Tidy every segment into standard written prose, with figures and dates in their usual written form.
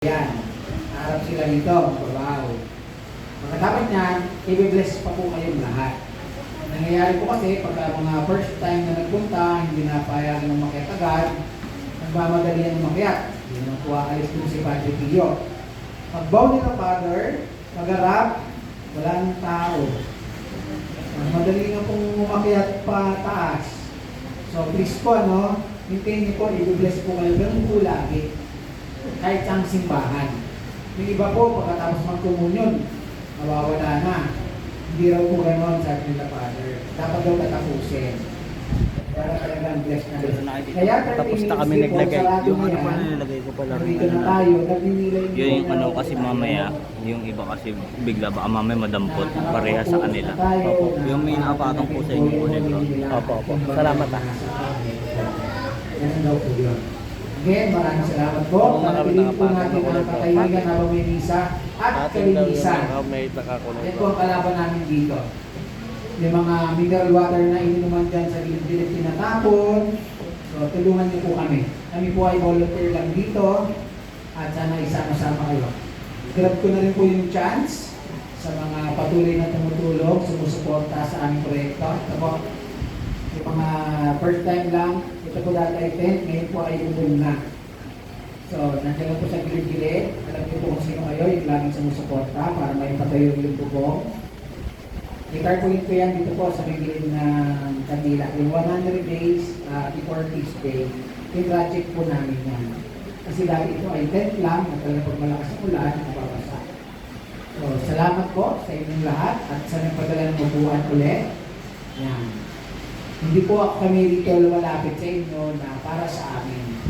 Yan. Harap sila dito, mababaw. Pagkatapos niyan, i-bless pa po kayong lahat. Nangyayari po kasi pagka mga first time na nagpunta, hindi na payagan ng makiat agad, nagmamadali ang umakyat. Hindi naman po aalis dun si Padre Pio. Pag-bow nila, Father, mag-harap, wala ng tao. Madali nga pong umakyat pa taas. So please po, hintayin niyo po, i-bless po kayo. Ganun po lagi. Kahit ang simbahan. Yung iba po, pagkatapos magkumunyon, mawawala na. Hindi raw po gano'n, sabi nila Father. Dapat daw tatapusin. Para talagang bless na bless. Kaya tapos na kami naglagay. Yung ano pa nilagay ko pala. Dito na tayo, nagninilay yung ano kasi mamaya, yung iba kasi bigla baka mamaya madampot pareha sa kanila. Opo. Yung may nakapatong po sa inyo po nito. Opo, opo. Salamat Yan daw po yun. Again, maraming salamat po. Napiliin po natin ang katahimikan habang may misa at kalinisan. Yan po ang kalaban namin dito. Yung mga mineral water na ininuman dyan sa gilid-gilid tinatapon. So, tulungan niyo po kami. Kami po ay volunteer lang dito at sana isama-sama kayo. Grab ko na rin po yung chance sa mga patuloy na tumutulong, sumusuporta sa aming proyekto. Ito po, yung mga first time lang, ito po dati ay tent, ngayon po ay ubong na. So, nandiyan lang po sa gilid-gilid. Alam niyo po kung sino kayo, yung laging sumusuporta para may patayo yung bubong. I-tarpulin ko yan dito po sa may gilid ng kandila. Yung 100 days before this day, yung project po namin yan. Kasi dati ito ay tent lang, at talaga pag malakas ang ulan, mababasa. So, salamat po sa inyong lahat at sa nagpadala ng upuan ulit. Yan. Hindi po kami dito lumalapit sa inyo na para sa amin.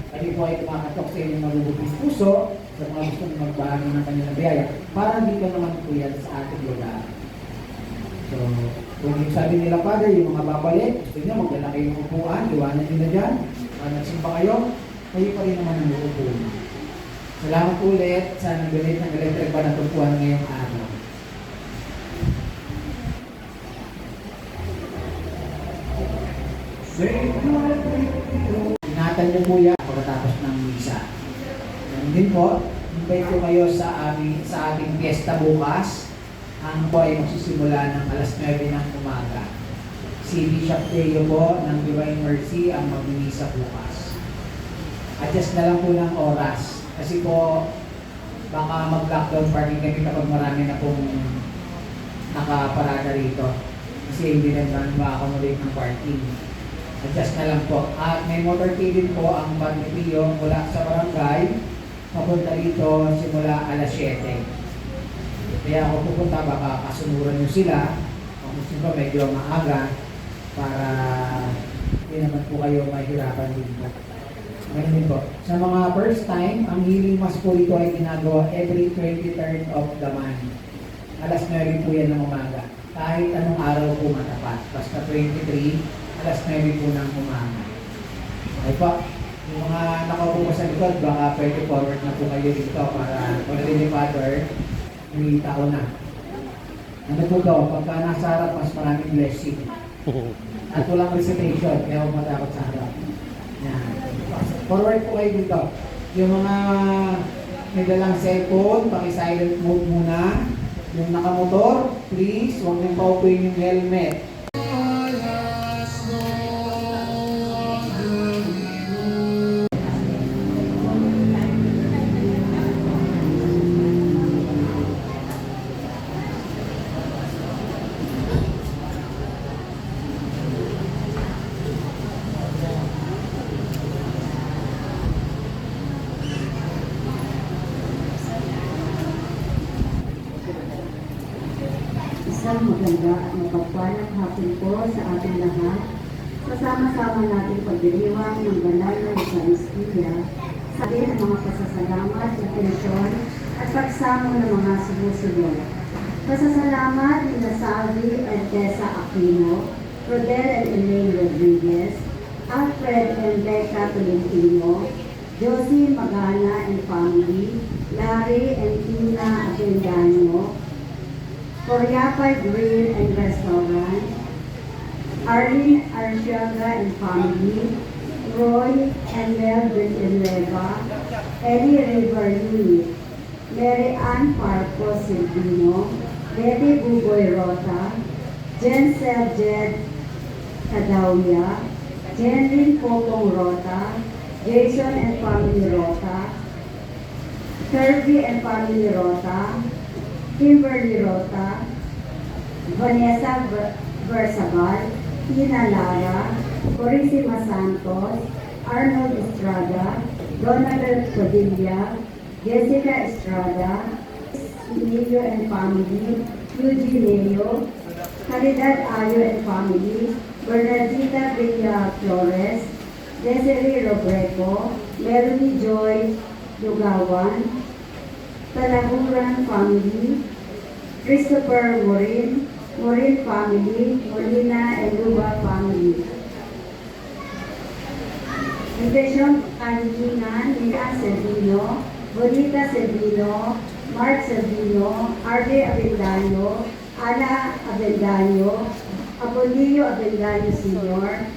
Kami po ay kumakatok sa inyong mabubuting puso sa mga gustong magbahagi ng kanilang biyaya. Para dito naman po yan sa ating lugar. So, kung yung sabi nila, Father, yung mga babalik, gusto nyo, magdala kayo ng upuan, iwanan nyo na dyan. Nagsimba kayo, kayo pa rin naman ang uupuan. Salamat ulit sa nagalit ng electric ba na tupuan ngayong araw. Ingatan niyo po yan pagkatapos ng misa. Ganun din po, invite ko kayo sa ating fiesta bukas. Ang po ay magsisimula ng alas 9 ng umaga. Si Bishop Teo po ng Divine Mercy ang magmimisa bukas. Adjust na lang po ng oras. Kasi po, baka mag-lockdown parking kami kapag marami na pong nakaparada rito. Kasi hindi naman makakomodate ng parking. Adjust na lang po. At may motor din po ang Magnetillo mula sa barangay papunta dito simula alas 7. Kaya ako pupunta, baka kasunuran nyo sila. Kung gusto nyo medyo maaga para hindi naman po kayo mahirapan dito. Ganun din po. Sa mga first time, ang healing mass po ito ay ginagawa every 23rd of the month. Alas 9 po yan ng umaga. Kahit anong araw po matapat. Basta 23, alas 9 po ng umaga. Okay po. Yung mga nakaupo po sa likod, baka pwede forward na po kayo dito para pag ni Father, may tao na. Ano po daw, pagka nasa harap, mas maraming blessing. At walang recitation, kaya huwag matakot sa harap. Yan. Forward po kayo dito. Yung mga may dalang cellphone, paki-silent mode muna. Yung nakamotor, please, huwag nang paupuin yung helmet. Isang maganda at mapagpalang hapon po sa ating lahat. Kasama-sama natin pagdiriwang ng banal na Eucharistia sa atin ang mga pasasalamat, intensyon at pagsamo ng mga sumusunod. Pasasalamat ni Nasavi and Tessa Aquino, Rodel and Elaine Rodriguez, Alfred and Becca Tolentino, Josie Magana and family, Larry and Tina Avendano, Coriapay Grill and Restaurant, Arlene Arciaga and family, Roy and Mel Villanueva, Ellie River Unit, Mary Ann Parco Silvino, Betty Buboy Rota, Jen Jed Kadawia, Jenlyn Popong Rota, Jason and Family Rota, Kirby and Family Rota, Kimberly Rota, Vanessa Versabal, Tina Lara, Corissima Santos, Arnold Estrada, Donald Padilla, Jessica Estrada, Emilio and Family, Eugene Leo, Caridad Ayo and Family, Bernardita Villa Flores, Desiree Robreco, Melody Joy Lugawan, Talahuran Family, Christopher Morin, Morin Family, Molina and Luba Family. Invitation Kanginan, Nina Servino, Bonita Servino, Mark Servino, Arde Avendaño, Ana Avendaño, Apolillo Avendaño Sr.,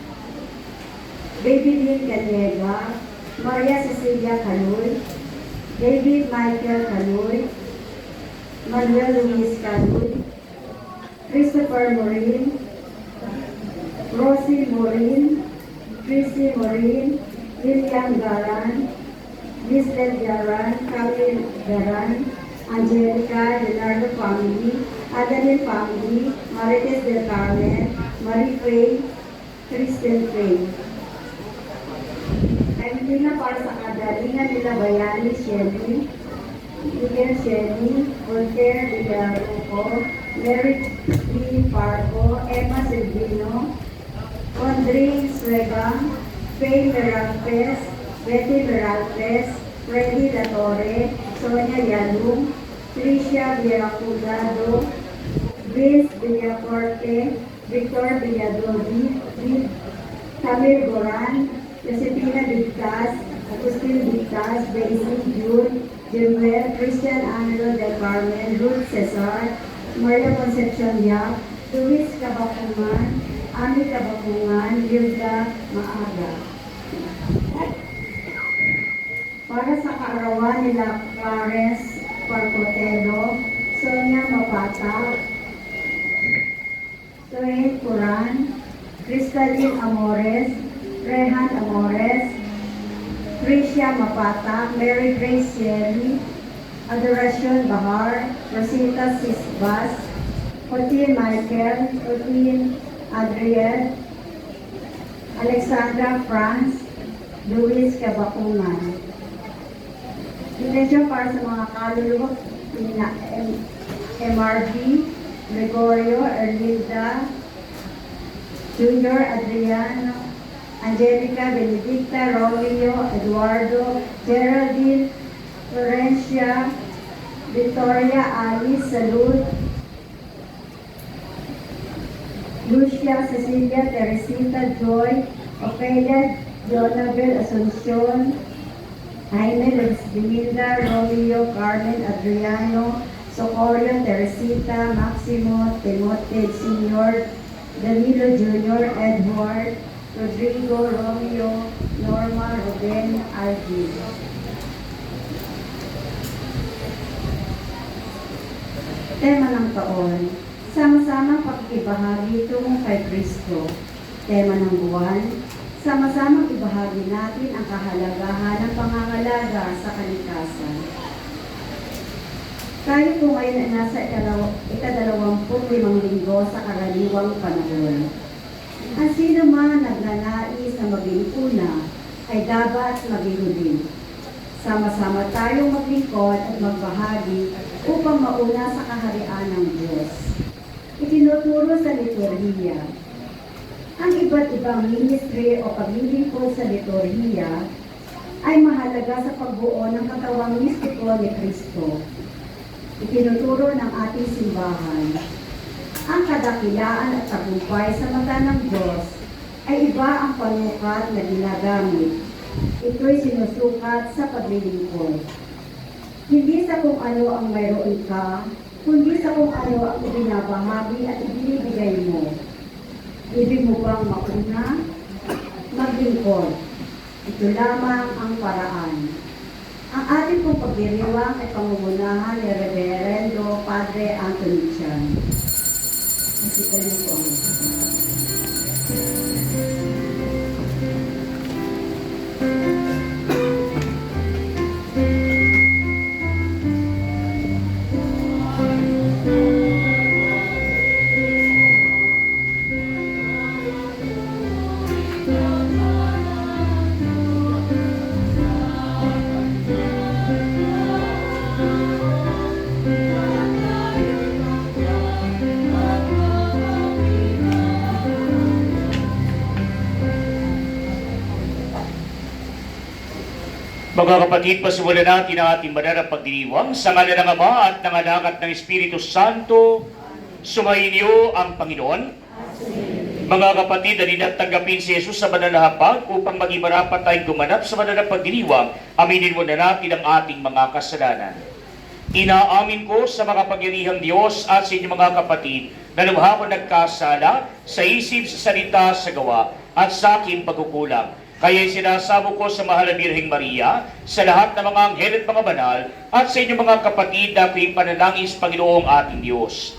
Baby Lynn Canega, Maria Cecilia Canoy, David Michael Canoy, Manuel Luis Canoy, Christopher Morin, Rosie Morin, Chrissy Morin, Lilian Garan, Lisbeth Garan, Camille Garan, Angelica, Leonardo Family, Adeline Family, Marites del Carmen, Marie Faye, Kristen Faye. Ay hindi na para sa kadalingan nila Bayani Shelly, Miguel Shelly, Voltaire Villaruco, Mary Lee Parco, Emma Silvino, Andre Suegang, Faye Meralpes, Betty Meralpes, Freddy Latore, Sonia Yalung, Tricia Villacudado, Vince Villacorte, Victor Villadovi, Camille Goran, Josefina Dictas, Agustin Dictas, Daisy June, Jemuel, Christian Angelo del Carmen, Ruth Cesar, Maria Concepcion Yap, Luis Kabakungan, Ami Kabakungan, Hilda Maaga. Para sa kaarawan nila Clarence Parcotelo, Sonia Mapata, Sohail Curan, Cristalyn Amores, Rehan Amores, Tricia Mapata, Mary Grace Sherry, Adoracion Bahar, Rosita Sisbas, Otin Michael, Otin Adriel, Alexandra France, Luis Kabakungan. Intention para sa mga kaluluwa na MRG, Gregorio, Erlinda, Junior, Adriano, Angelica, Benedicta, Romeo, Eduardo, Geraldine, Florencia, Victoria, Alice, Salud, Lucia, Cecilia, Teresita, Joy, Ophelia, Jonabel, Asuncion, Jaime, Luminda, Romeo, Carmen, Adriano, Socorro, Teresita, Maximo, Timote, Sr., Danilo Jr., Edward, Rodrigo, Romeo, Norma, Ruben, Argy. Tema ng taon, sama-samang pakikibahagi tungo kay Kristo. Tema ng buwan, sama-samang ibahagi natin ang kahalagahan ng pangangalaga sa kalikasan. Tayo po ngayon ay nasa ika-25 linggo sa karaniwang panahon. Ang sino man nagnanais na maging una ay dapat maging huli. Sama-sama tayong maglingkod at magbahagi upang mauna sa kaharian ng Diyos. Itinuturo sa liturhiya. Ang iba't ibang ministry o paglilingkod sa liturhiya ay mahalaga sa pagbuo ng katawang mistiko ni Kristo. Itinuturo ng ating simbahan. Ang kadakilaan at tagumpay sa mata ng Diyos ay iba ang panukat na ginagamit. Ito'y sinusukat sa paglilingkod. Hindi sa kung ano ang mayroon ka, kundi sa kung ano ang ibinabahagi at ibinibigay mo. Ibig mo bang mauna? Maglingkod. Ito lamang ang paraan. Ang ating pong pagdiriwang ay pangungunahan ni Reverendo Padre Anthony Chan. Nakita niyo po ang Mga kapatid, pasimulan natin ang ating banal na pagdiriwang sa ngalan ng Ama at ng Anak at ng Espiritu Santo. Sumainyo ang Panginoon. Mga kapatid, dali na tanggapin si Jesus sa banal na hapag upang maging marapat tayong gumanap sa banal na pagdiriwang. Aminin mo na natin ang ating mga kasalanan. Inaamin ko sa makapangyarihang Diyos at sa inyong mga kapatid na lubha ko nagkasala sa isip, sa salita, sa gawa at sa aking pagkukulang. Kaya sinasamo ko sa mahal na Birheng Maria, sa lahat ng mga anghel at mga banal, at sa inyong mga kapatid na ako'y panalangin sa Panginoong ating Diyos.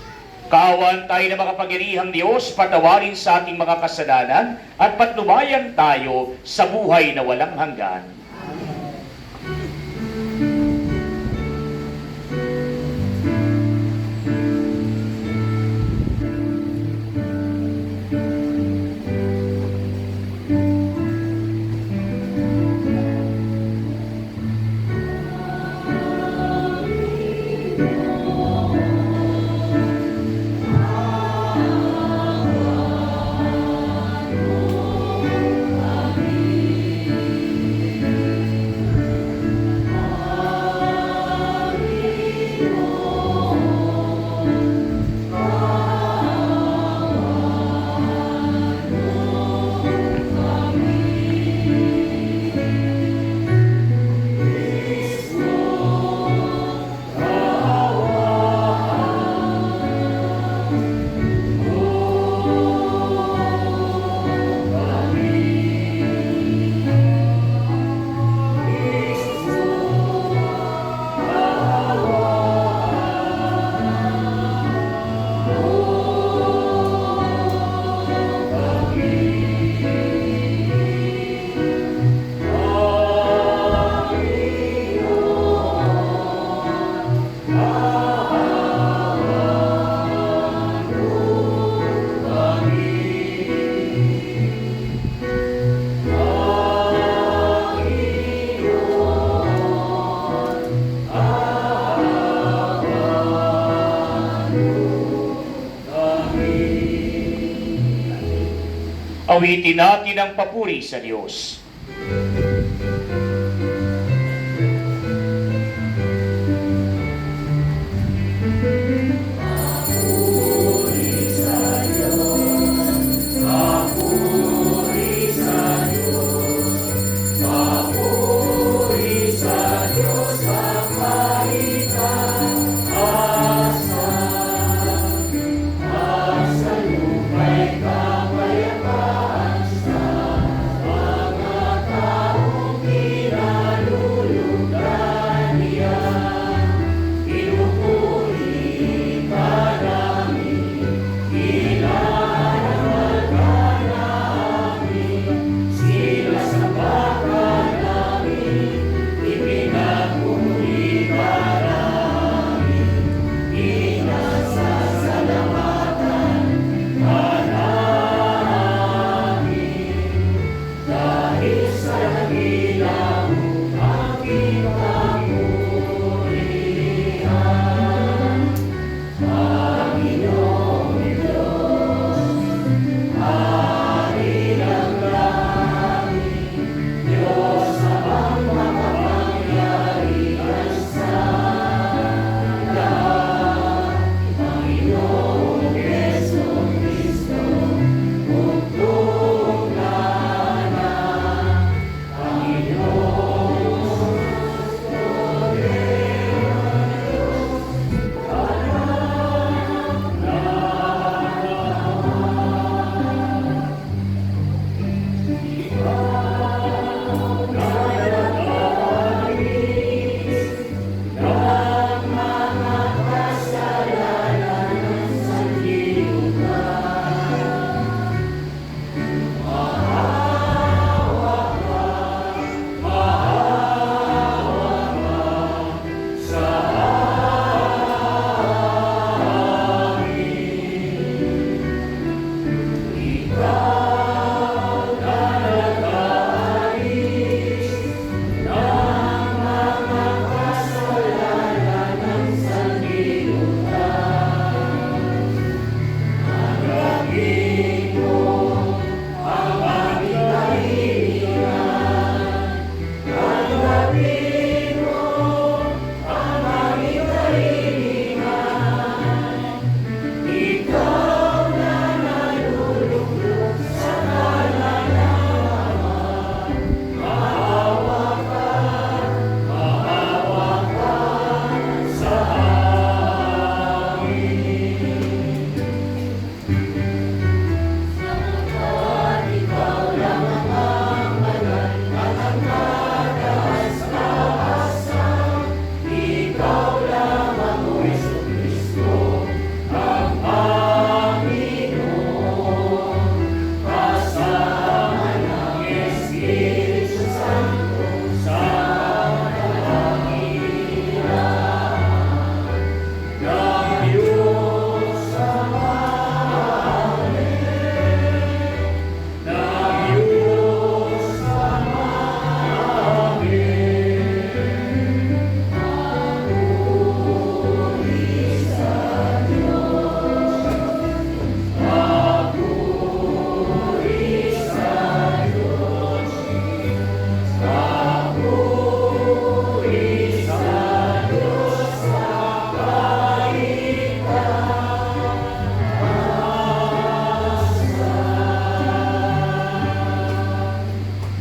Kaawan tayo na makapangyarihang Diyos, patawarin sa ating mga kasalanan, at patnubayan tayo sa buhay na walang hanggan. Awitin natin ang papuri sa Diyos.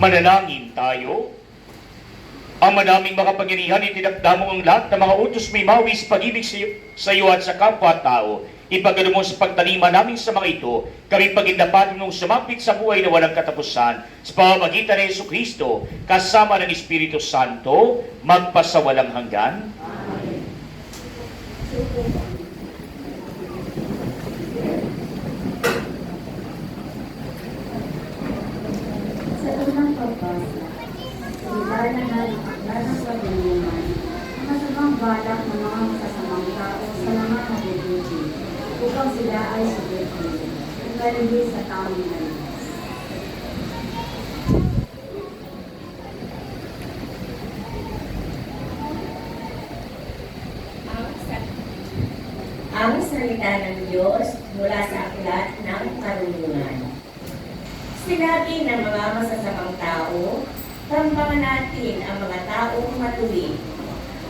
Manalangin tayo. Ang madaming makapangyarihan, itinakda mo ang lahat ng mga utos may mawis pag-ibig sa iyo at sa kapwa-tao. Ipagano mo sa pagtalima namin sa mga ito, kami pagindapatin mong sumapit sa buhay na walang katapusan, sa pamamagitan ni Jesucristo, kasama ng Espiritu Santo, magpasawalang hanggan. Sa unang pagbasa, hinggalan na ng akla ng pagdulungan, ang masamang balak ng mga masasamang tao sa mga mabubuti, upang sila ay sulitin, ang kalindi sa taong nalipas. Ang salita ng Diyos mula sa aklat ng karunungan. Sinabi ng mga masasamang tao, tambangan natin ang mga taong matuwid,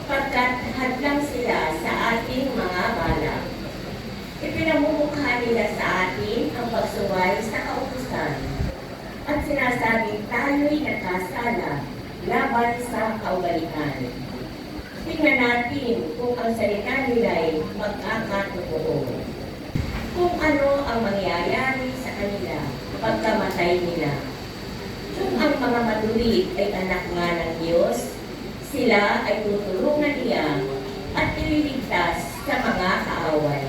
pagkat hadlang sila sa ating mga balak. Ipinamumukha nila sa atin ang pagsuway sa kautusan, at sinasabing tayo'y nagkasala laban sa kaugalian. Tingnan natin kung ang salita nila'y magkakatotoo. Kung ano ang mangyayari sa kanila pagkamatay nila. Kung ang mga matuwid ay anak nga ng Diyos, sila ay tutulungan niya at ililigtas sa mga kaaway.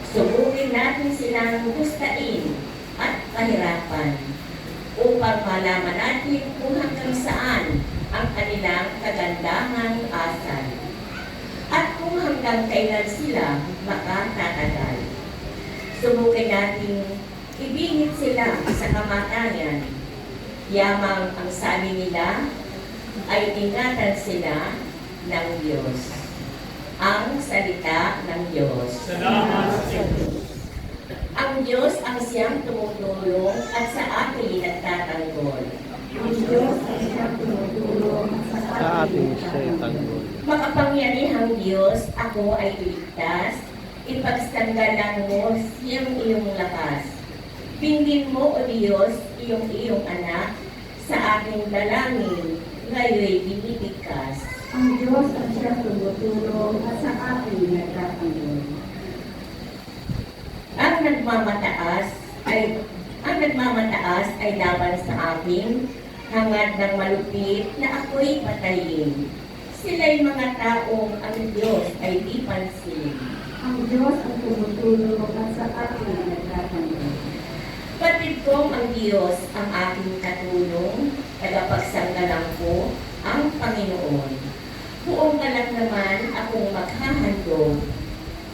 Subukin natin silang gustain at kahirapan upang malaman natin kung hanggang saan ang kanilang kagandahan asal at kung hanggang kailan sila makatatagal. Subukin natin ibingit sila sa kamatayan. Yamang ang sabi nila ay ingatan sila ng Diyos. Ang salita ng Diyos. Ang Diyos ang siyang tumutulong at sa atin nagtatanggol. Ang Diyos ay siyang tumutulong sa ating nagtatanggol. Makapangyarihang Diyos, ako ay iligtas. Ipagtanggalan mo siyang iyong lakas. Pindin mo, O Diyos, iyong anak sa aking dalangin, ngayon'y binibigkas. Ang Diyos ang siyang tumutulong at sa ating nagtatanggol. Ang nagmamataas ay laban sa akin, hangad ng malupit na ako'y patayin. Sila'y mga taong ang Diyos ay di pansin. Ang Diyos ang tumutulong at sa ating nagtatanggol. Patid kong ang Diyos ang aking katulong, tagapagsanggalang ko ang Panginoon. Buong galak naman akong maghahandog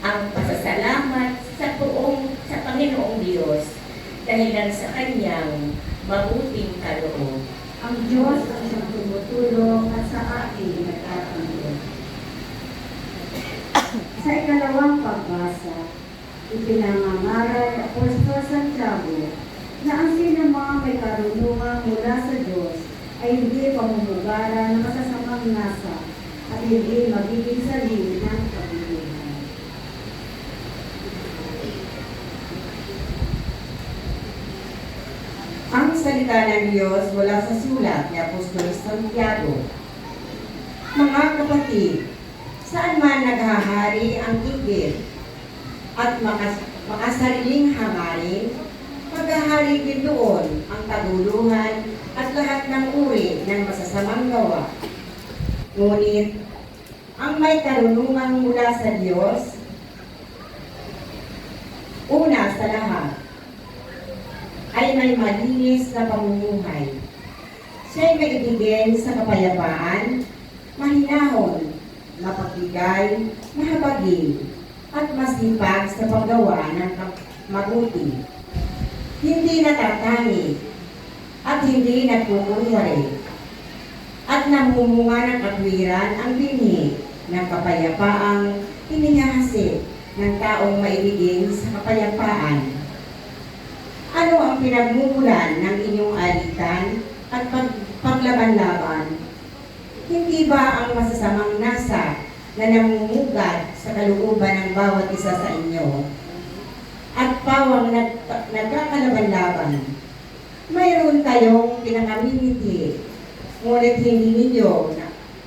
ang pasasalamat sa Panginoong Diyos dahilan sa kanyang mabuting kaloob. Ang Diyos ang siyang tumutulong at sa ating nagtatanggol. Sa ikalawang pagbasa, ipinangangaral ni Apostol Santiago na ang sino mga may karunungan mula sa Diyos ay hindi pamumugara ng masasamang nasa at hindi magiging salin ng kabuluhan. Ang salita ng Diyos mula sa sulat ni Apostol Santiago. Mga kapatid, saan man naghahari ang igib at makasariling hangarin, maghahari din doon ang kaguluhan at lahat ng uri ng masasamang gawa. Ngunit, ang may karunungan mula sa Diyos, una sa lahat, ay may malinis na pamumuhay. Siya'y maibigin sa kapayapaan, mahinahon, mapagbigay, mahabagin, at masipag sa paggawa ng mabuti. Hindi natatangi, at hindi nagkukunwari, at namumunga ng katwiran ang binhi ng kapayapaang hinihasik ng taong maibigin sa kapayapaan. Ano ang pinagmumulan ng inyong alitan at paglaban-laban? Hindi ba ang masasamang nasa na namumugat sa kalooban ng bawat isa sa inyo at pawang nagkakalaban-laban? mayroon kayong pinakaminiti, ngunit hindi ninyo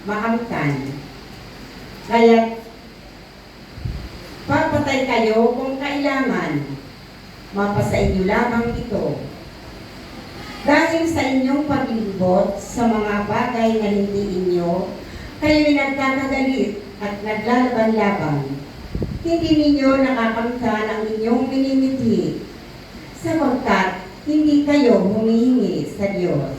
makamtan. Kaya papatay kayo kung kailangan. Mapasa inyo lamang ito. Dahil sa inyong paglibot sa mga bagay na hindi inyo, kayo'y nagkakagalit at naglalaban-laban. Hindi ninyo nakakamtan ang inyong minimiti, sapagkat hindi kayo humihingi sa Diyos.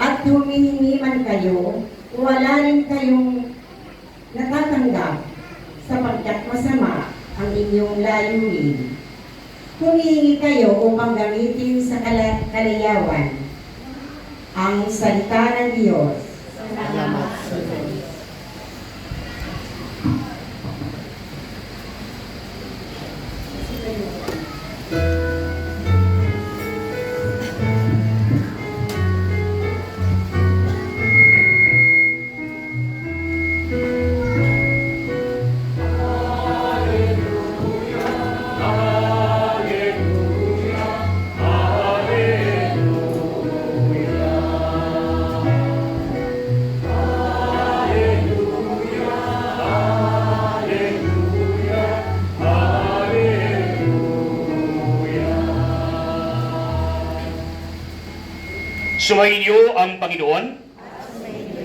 At humihingi man kayo, wala rin kayong natatanggap, sapagkat masama ang inyong layunin. Humihingi kayo upang gamitin sa kalayawan ang salita ng Diyos. Salamat sa Diyos. Sumainyo ang Panginoon.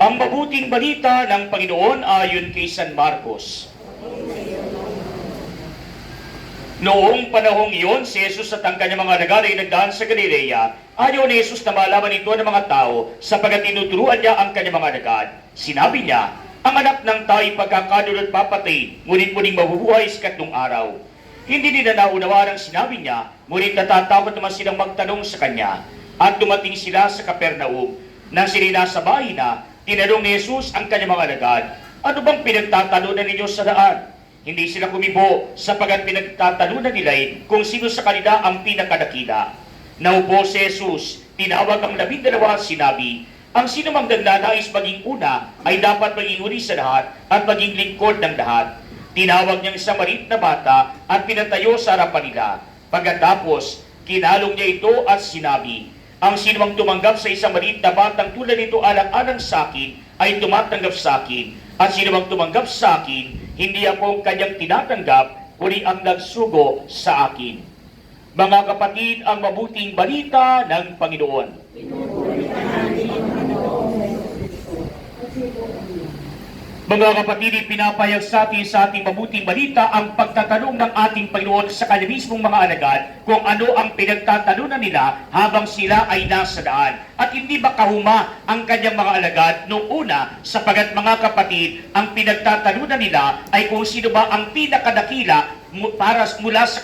Ang mabuting balita ng Panginoon ayon kay San Marcos. Noong panahong iyon, si Jesus at ang kanyang mga alagad ay nagdaan sa Galilea. Ayaw ni Jesus na malaman ito ng mga tao sapagat tinuturuan niya ang kanyang mga alagad. Sinabi niya, ang anak ng tao ay pagkakadulot papatay, ngunit muling mabubuhay sa katlong araw. Hindi nila naunawaan ang sinabi niya, ngunit natatakot naman silang magtanong sa kanya. At dumating sila sa Capernaum. Nang sila nasa bahay na, tinanong ni Jesus ang kanyang mga alagad, ano bang pinagtatalunan ninyo sa daan? Hindi sila kumibo sapagat pinagtatalunan nila kung sino sa kanila ang pinakadakila. Naupo si Jesus, tinawag ang 12 at sinabi, ang sino mang nagnanais maging una ay dapat maging uli sa lahat at maging lingkod ng lahat. Tinawag niyang isang maliit na bata at pinatayo sa harapan nila. Pagkatapos, kinalong niya ito at sinabi, ang sino mang tumanggap sa isang maliit na batang tulad nito alang-alang sa akin ay tumatanggap sa akin. At sino mang tumanggap sa akin, hindi ako ang kanyang tinatanggap, kundi ang nagsugo sa akin. Mga kapatid, ang mabuting balita ng Panginoon. Mga kapatid, pinapayag sa ating mabuting balita ang pagtatanong ng ating Panginoon sa kanya mismong mga alagad kung ano ang pinagtatalunan nila habang sila ay nasa daan. At hindi ba kahuma ang kanyang mga alagad noong una sapagat mga kapatid, ang pinagtatalunan nila ay kung sino ba ang pinakadakila para mula sa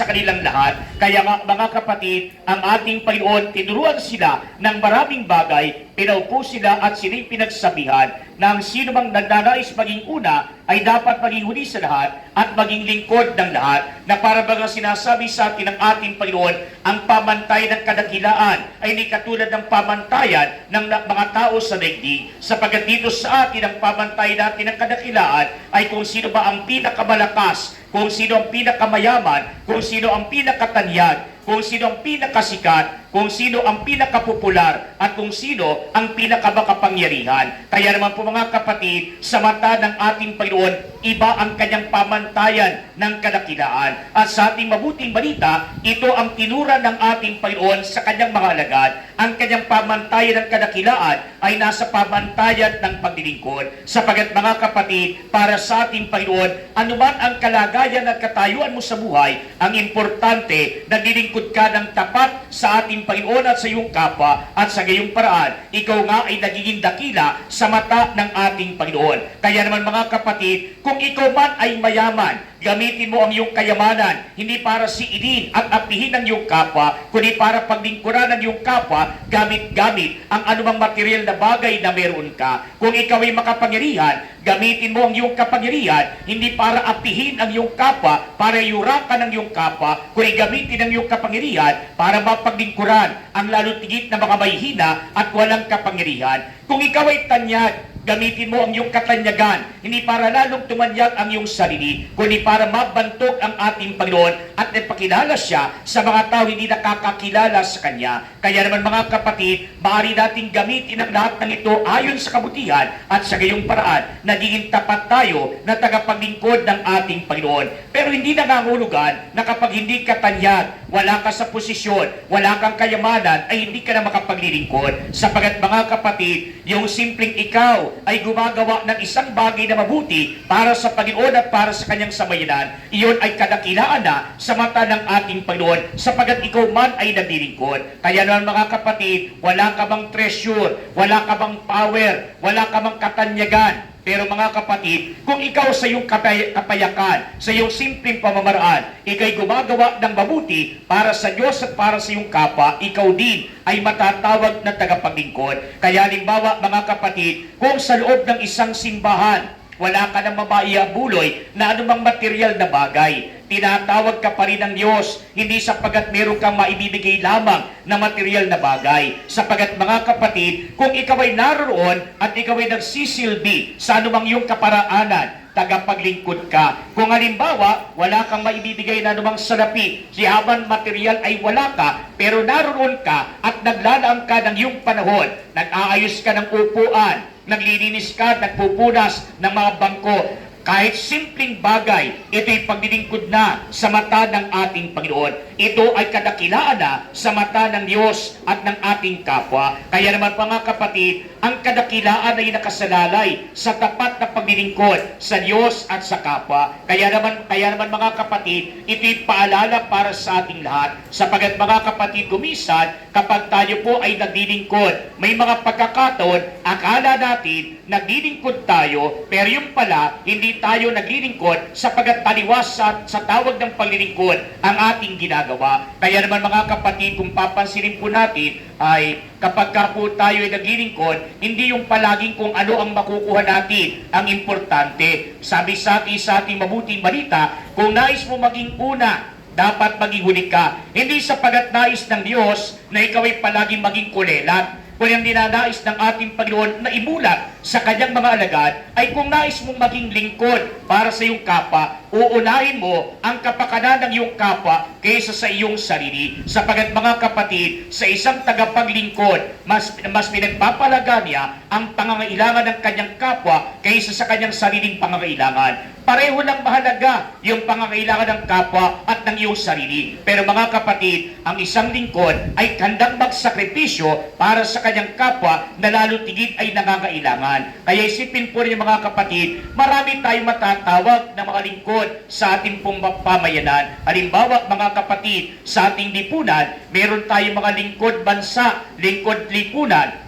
kanilang lahat. Kaya nga mga kapatid, ang ating Panginoon tinuruan sila ng maraming bagay, pinaupo sila at sila'y pinagsabihan na ang sino mang nagnanais maging una ay dapat maging huli sa lahat at maging lingkod ng lahat, na para bagang sinasabi sa atin ng ating Panginoon, ang pamantayan ng kadakilaan ay hindi katulad ng pamantayan ng mga tao sa daigdig, sapagat dito sa atin ang pamantayan natin ng kadakilaan ay kung sino ba ang pinakamalakas, kung sino ang pinakamayaman, kung sino ang pinakatanyag, kung sino ang pinakasikat, kung sino ang pinakapopular, at kung sino ang pinakamakapangyarihan. Kaya naman po mga kapatid, sa mata ng ating Panginoon, iba ang kanyang pamantayan ng kadakilaan. At sa ating mabuting balita, ito ang tinura ng ating Panginoon sa kanyang mga alagad. Ang kanyang pamantayan ng kadakilaan ay nasa pamantayan ng paglilingkod. Sapagat mga kapatid, para sa ating Panginoon, anuman ang kalagayan at katayuan mo sa buhay, ang importante, naglilingkod ka ng tapat sa ating Panginoon at sa iyong kapwa, at sa gayong paraan, ikaw nga ay nagiging dakila sa mata ng ating Panginoon. Kaya naman mga kapatid, kung ikaw man ay mayaman, gamitin mo ang iyong kayamanan, hindi para siidin at apihin ang iyong kapwa, kundi para paglingkuran ng iyong kapwa, gamit-gamit ang anumang material na bagay na meron ka. Kung ikaw ay makapangyarihan, gamitin mo ang iyong kapangyarihan, hindi para apihin ang iyong kapwa, para yurakan ang iyong kapwa, kundi gamitin ang iyong kapangyarihan para mapaglingkuran ang lalo tigit na mga mahihina at walang kapangyarihan. Kung ikaw ay tanyag, Gamitin mo ang iyong katanyagan, hindi para lalong tumanyag ang iyong sarili, kundi para mabantog ang ating Panginoon at ipakilala siya sa mga tao hindi nakakakilala sa Kanya. Kaya naman mga kapatid, maaari nating gamitin ang lahat ng ito ayon sa kabutihan at sa gayong paraan, nagiging tapat tayo na tagapaglingkod ng ating Panginoon. Pero hindi nangangulugan na kapag hindi ka tanyag, wala ka sa posisyon, wala kang kayamanan, ay hindi ka na makapaglilingkod. Sapagat mga kapatid, yung simpleng ikaw ay gumagawa ng isang bagay na mabuti para sa Panginoon at para sa kanyang sambayanan, iyon ay kadakilaan na sa mata ng ating Panginoon, sapagat ikaw man ay naglilingkod. Kaya naman mga kapatid, wala ka bang treasure, wala ka bang power, wala ka bang katanyagan. Pero mga kapatid, kung ikaw sa iyong kapayakan, sa iyong simpleng pamamaraan, ikay gumagawa ng mabuti para sa Diyos at para sa iyong kapwa, ikaw din ay matatawag na tagapaglingkod. Kaya halimbawa mga kapatid, kung sa loob ng isang simbahan, wala ka nang mabaiabuloy na anumang material na bagay, tinatawag ka pa rin ng Diyos, hindi sapagat meron kang maibibigay lamang na material na bagay. Sapagat mga kapatid, kung ikaw ay naroon at ikaw ay nagsisilbi sa anumang iyong kaparaanan, tagapaglingkod ka. Kung halimbawa, wala kang maibibigay na anumang salapi, si habang material ay wala ka, pero naroon ka at naglalaan ka ng iyong panahon, nag-aayos ka ng upuan, naglilinis ka, nagpupunas ng mga bangko, kahit simpleng bagay, ito'y paglilingkod na sa mata ng ating Panginoon. Ito ay kadakilaan na sa mata ng Diyos at ng ating kapwa. Kaya naman mga kapatid, ang kadakilaan ay nakasalalay sa tapat na paglilingkod sa Diyos at sa kapwa. Kaya naman mga kapatid, ito'y paalala para sa ating lahat. Sapagat mga kapatid, kumisan, kapag tayo po ay naglilingkod, may mga pagkakataon, akala natin naglilingkod tayo, pero yung pala, hindi tayo naglilingkod sapagat taliwas sa tawag ng paglilingkod ang ating ginagawa. Kaya naman mga kapatid, kung papansinin po natin, ay kapag ka po tayo ay naglilingkod, hindi yung palaging kung ano ang makukuha natin ang importante. Sabi sa ating mabuting balita, kung nais mo maging una, dapat maging huli ka. Hindi sapagat nais ng Diyos na ikaw ay palaging maging kulelat, kung ang dinanais ng ating Panginoon na imulat sa kanyang mga alagad ay kung nais mong maging lingkod para sa iyong kapwa, uunahin mo ang kapakanan ng iyong kapwa kaysa sa iyong sarili. Sapagat mga kapatid, sa isang tagapaglingkod, mas pinagpapalaga niya ang pangangailangan ng kanyang kapwa kaysa sa kanyang sariling pangangailangan. Pareho lang mahalaga yung pangangailangan ng kapwa at ng iyong sarili. Pero mga kapatid, ang isang lingkod ay handang magsakripisyo para sa kanyang kapwa na lalo tigit ay nangangailangan. Kaya isipin po rin mga kapatid, marami tayong matatawag na mga lingkod sa ating pong pamayanan. Halimbawa mga kapatid, sa ating lipunan, meron tayong mga lingkod bansa, lingkod lipunan,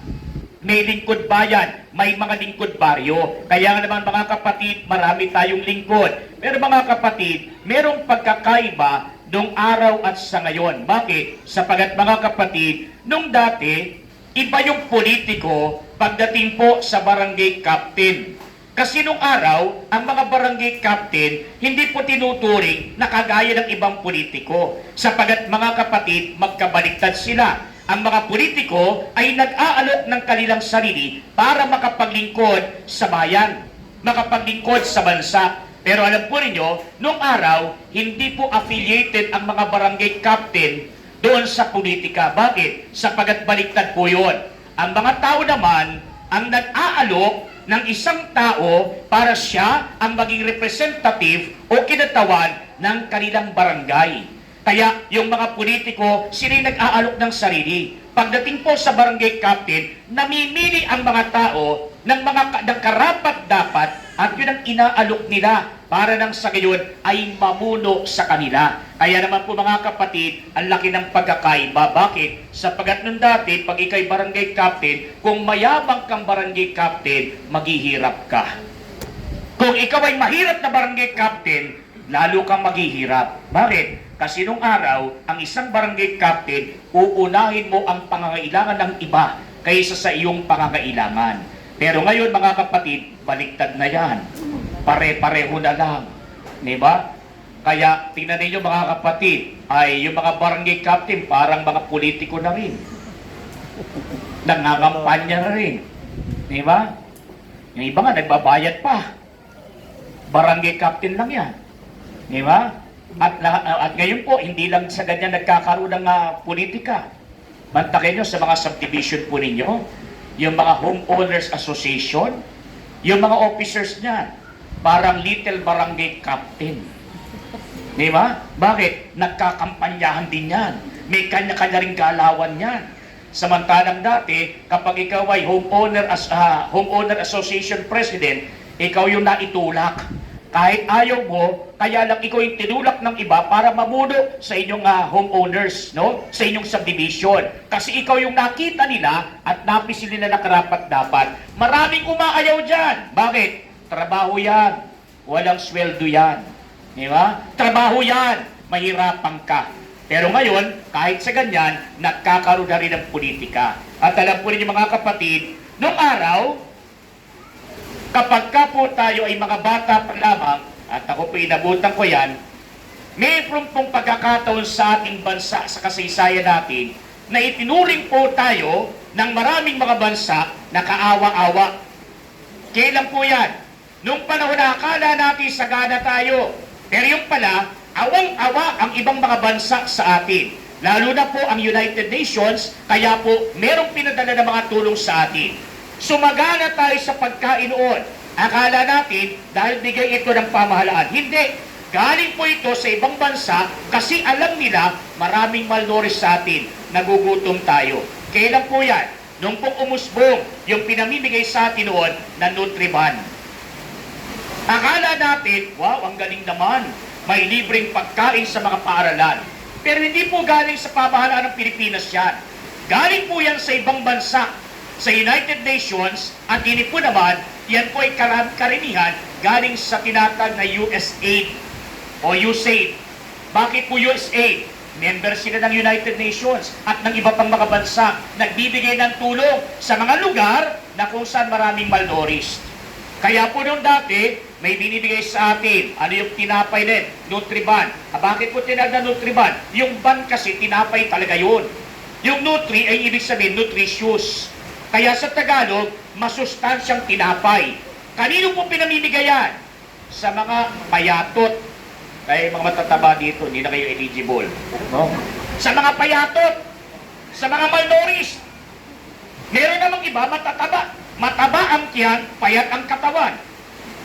may lingkod bayan, may mga lingkod baryo. Kaya naman mga kapatid, marami tayong lingkod. Pero mga kapatid, merong pagkakaiba nung araw at sa ngayon. Bakit? Sapagat mga kapatid, nung dati, iba yung politiko pagdating po sa barangay captain. Kasi nung araw, ang mga barangay captain, hindi po tinuturing na kagaya ng ibang politiko. Sapagat mga kapatid, magkabaliktad sila. Ang mga politiko ay nag-aalok ng kanilang sarili para makapaglingkod sa bayan, makapaglingkod sa bansa. Pero alam po ninyo, nung araw, hindi po affiliated ang mga barangay captain doon sa politika. Bakit? Sapagat baliktad po yun. Ang mga tao naman ang nag-aalok ng isang tao para siya ang maging representative o kinatawan ng kanilang barangay. Kaya yung mga politiko, sila nag-aalok ng sarili. Pagdating po sa barangay captain, namimili ang mga tao ng karapat-dapat at yun ang inaalok nila para nang sa gayon ay mamuno sa kanila. Kaya naman po mga kapatid, ang laki ng pagkakaiba. Bakit? Sapagat nung dati, pag ikay barangay captain, kung mayabang kang barangay captain, maghihirap ka. Kung ikaw ay mahirap na barangay captain, lalo kang maghihirap. Bakit? Kasi nung araw, ang isang barangay captain, uunahin mo ang pangangailangan ng iba kaysa sa iyong pangangailangan. Pero ngayon mga kapatid, baliktad na yan. Pare-pareho na lang. Diba? Kaya tingnan ninyo mga kapatid, ay yung mga barangay captain parang mga politiko na rin. Nangangampanya na rin. Diba? Yung iba nga, nagbabayad pa. Barangay captain lang yan. Di ba? At ngayon po, hindi lang sa ganyan nagkakaroon ng politika. Mantakin nyo sa mga subdivision po ninyo, yung mga homeowners association, yung mga officers niyan, parang little barangay captain. Di ba? Bakit? Nagkakampanyahan din yan. May kanya-kanya ring galawan yan. Samantalang dati, kapag ikaw ay homeowner association president, ikaw yung naitulak. Kahit ayaw mo, kaya lang ikaw yung tinulak ng iba para mamuno sa inyong homeowners, no? Sa inyong subdivision. Kasi ikaw yung nakita nila at napisil nila na karapat-dapat. Maraming umaayaw dyan. Bakit? Trabaho yan. Walang sweldo yan. Di ba? Trabaho yan. Mahirapan ka. Pero ngayon, kahit sa ganyan, nagkakaroon na rin ng politika. At alam po ninyo mga kapatid, noong araw, kapag ka po tayo ay mga bata pa lamang, at ako po inabutan ko yan, mayroon pong pagkakataon sa ating bansa, sa kasaysayan natin, na itinuring po tayo ng maraming mga bansa na kaawa-awa. Kailan po yan? Nung panahon na akala natin sagana tayo, pero yung pala, awang-awa ang ibang mga bansa sa atin. Lalo na po ang United Nations, kaya po merong pinadala ng mga tulong sa atin. Sumagana tayo sa pagkain noon. Akala natin, dahil bigay ito ng pamahalaan. Hindi. Galing po ito sa ibang bansa kasi alam nila maraming malnourished sa atin. Nagugutom tayo. Kailan po yan? Nung pong umusbong yung pinamimigay sa atin noon na Nutriban. Akala natin, wow, ang galing naman. May libreng pagkain sa mga paaralan. Pero hindi po galing sa pamahalaan ng Pilipinas yan. Galing po yan sa ibang bansa. Sa United Nations, at hindi po naman, yan po ay karamihan galing sa tinatag na USAID o USAID. Bakit po USAID? Member sila ng United Nations at ng iba pang mga bansa. Nagbibigay ng tulong sa mga lugar na kung saan maraming malnourished. Kaya po nung dati, may binibigay sa atin. Ano yung tinapay din? Nutriban. Bakit po tinag na Nutriban? Yung ban kasi tinapay talaga yun. Yung Nutri ay ibig sabihin nutritious. Kaya sa Tagalog, masustansyang tinapay. Kanino po pinamimigayan? Sa mga payatot. Ay, mga matataba dito, hindi na kayo eligible. No? Sa mga payatot. Sa mga malnourished. Meron namang iba, matataba. Mataba ang tiyan, payat ang katawan.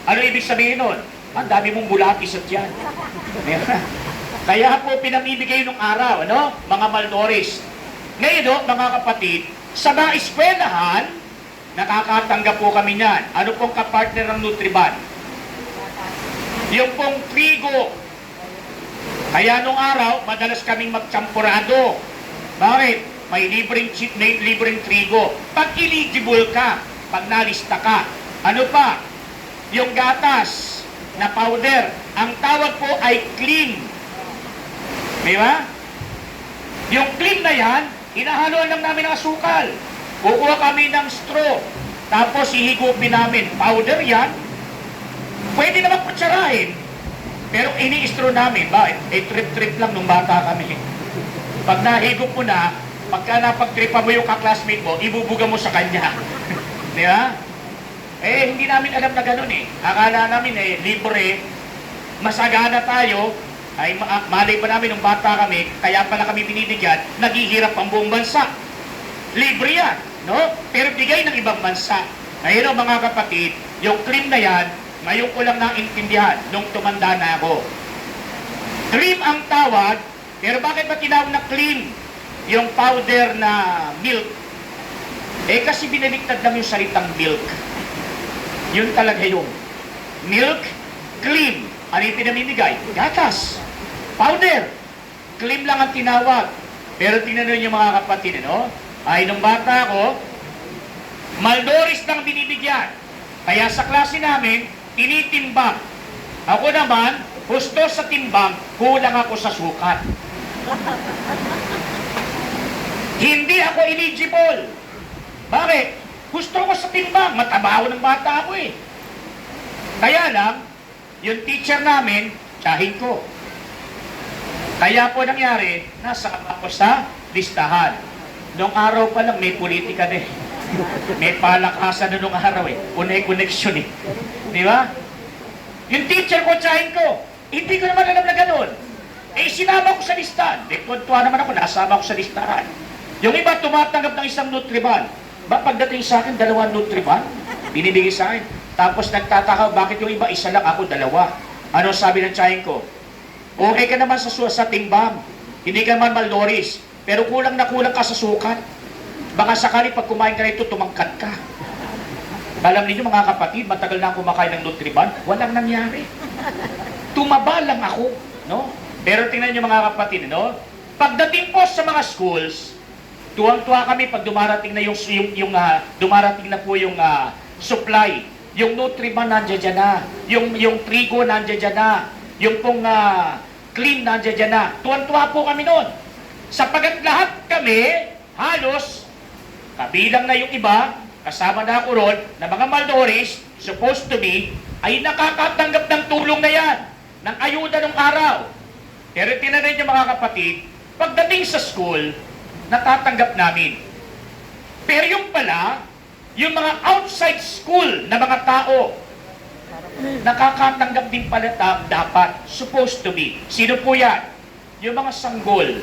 Ano ibig sabihin nun? Ang dami mong bulati sa tiyan. Kaya po pinamimigay nung araw, ano? Mga malnourished. Ngayon, mga kapatid, sa mga eskwelahan, nakakatanggap po kami niyan. Ano pong kapartner ng Nutriban? Yung pong trigo. Kaya nung araw, madalas kaming magtsampurado. Bakit? May libreng trigo. Pag eligible ka, pag nalista ka. Ano pa? Yung gatas na powder. Ang tawag po ay clean. Di ba? Yung clean na yan, hinahaluan lang namin ng asukal. Kukuha kami ng straw. Tapos hihigupin namin. Powder yan. Pwede naman kutsarahin. Pero ini-straw namin. Bakit? Trip-trip lang nung bata kami. Pag nahigop mo na, pagka napag-tripan mo yung kaklasmate mo, ibubuga mo sa kanya. Di ba? Eh, hindi namin alam na gano'n eh. Akala namin libre. Masagana tayo. Ay malay pa namin nung bata kami, kaya pala kami binibigyan, naghihirap ang buong bansa. Libre yan, no? Pero bigay ng ibang bansa. Ayun mga kapatid, yung cream na yan, ngayon ko lang naintindihan nung tumanda na ako. Cream ang tawag, pero bakit ba tinawag na cream? Yung powder na milk. Eh kasi binaliktad lang yung salitang milk. Yun talaga yung milk, cream. Ano yung pinamimigay? Gatas. Powder. Cream lang ang tinawag. Pero tingnan nyo mga kapatid, no? Ay, nung bata ko, malnourished lang binibigyan. Kaya sa klase namin, tinitimbang. Ako naman, husto sa timbang, kulang ako sa sukat. Hindi ako eligible. Bakit? Gusto ko sa timbang. Matabaho ng bata ako eh. Kaya lang, yung teacher namin, tsahin ko. Kaya po nangyari, nasa ako sa listahan. Noong araw pa lang may politika din. May palakasan na nung araw eh. Connection eh. Di ba? Yung teacher ko, tsahin ko, hindi ko naman alam na ganun. Eh, sinama ko sa listahan. Eh, tuwa naman ako, nasama ko sa listahan. Yung iba, tumatanggap ng isang Nutriban. Ba, pagdating sa akin, 2 Nutriban? Binibigay sa akin. Tapos nagtataka, bakit yung iba, 1 lang, ako 2. Ano sabi ng tsahin ko? Okay ka naman sa timbang. Hindi ka naman malnourished. Pero kulang na kulang ka sa sukat. Baka sakali pag kumain ka nito, tumangkad ka. Alam niyo mga kapatid, matagal na ako kumakain ng Nutriban, walang nangyari. Tumaba lang ako, no? Pero tingnan niyo mga kapatid, no? Pagdating po sa mga schools, tuwang-tuwa kami pag dumarating na dumarating na po yung supply. Yung Nutriban nandiyan na, yung trigo nandiyan na, yung pong clean nandiyan na. Tuwang-tuwa po kami noon. Sapagat lahat kami, halos, kabilang na yung iba, kasama na ako ron, na mga malnourished, supposed to be, ay nakakatanggap ng tulong na yan, ng ayuda ng araw. Pero tinanin niyo mga kapatid, pagdating sa school, natatanggap namin. Pero yung pala, yung mga outside school na mga tao, nakakatanggap din pala dapat, supposed to be. Sino po yan? Yung mga sanggol,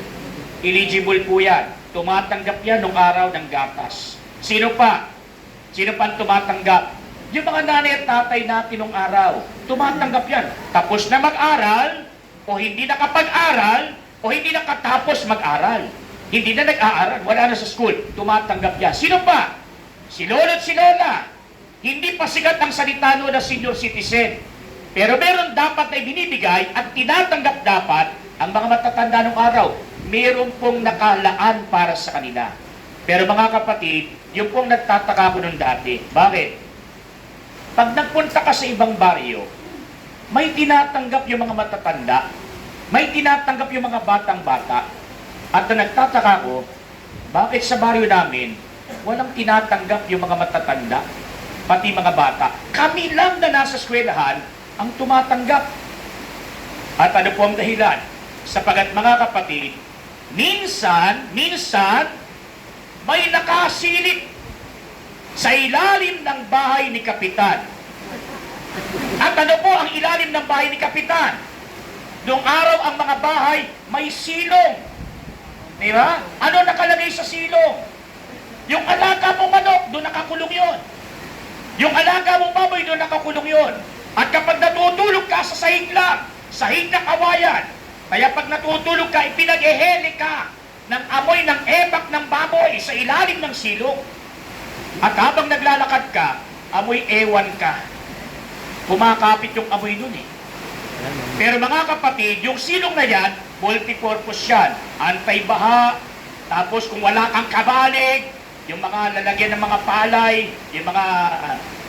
eligible po yan. Tumatanggap yan nung araw ng gatas. Sino pa? Sino pa tumatanggap? Yung mga nanay at tatay natin nung araw, tumatanggap yan. Tapos na mag-aral, o hindi nakapag-aral, o hindi nakatapos mag-aral. Hindi na nag-aaral, wala na sa school, tumatanggap yan. Sino pa? Si lolo at si lola. Hindi pa sikat ang salita na senior citizen. Pero meron dapat na binibigay at tinatanggap dapat ang mga matatanda ng araw. Meron pong nakalaan para sa kanila. Pero mga kapatid, yung pong nagtataka ko nung dati. Bakit? Pag nagpunta ka sa ibang baryo, may tinatanggap yung mga matatanda, may tinatanggap yung mga batang-bata, at nagtataka ko, bakit sa baryo namin, walang tinatanggap yung mga matatanda, pati mga bata. Kami lang na nasa eskwelahan ang tumatanggap. At ano po ang dahilan? Sapagat mga kapatid, minsan, may nakasilip sa ilalim ng bahay ni Kapitan. At ano po ang ilalim ng bahay ni Kapitan? Noong araw ang mga bahay may silong. Di ba? Ano nakalagay sa silong? Yung alaga mong manok, doon nakakulong yon. Yung alaga mong baboy, doon nakakulong yon. At kapag natutulog ka sa sahig lang, sahig na kawayan, kaya pag natutulog ka, ipinag-ehele ka ng amoy ng ebak ng baboy sa ilalim ng silong. At habang naglalakad ka, amoy ewan ka. Kumakapit yung amoy nun eh. Pero mga kapatid, yung silong na yan, multipurpose yan. Anti-baha, tapos kung wala kang kabalig, yung mga lalagyan ng mga palay, yung mga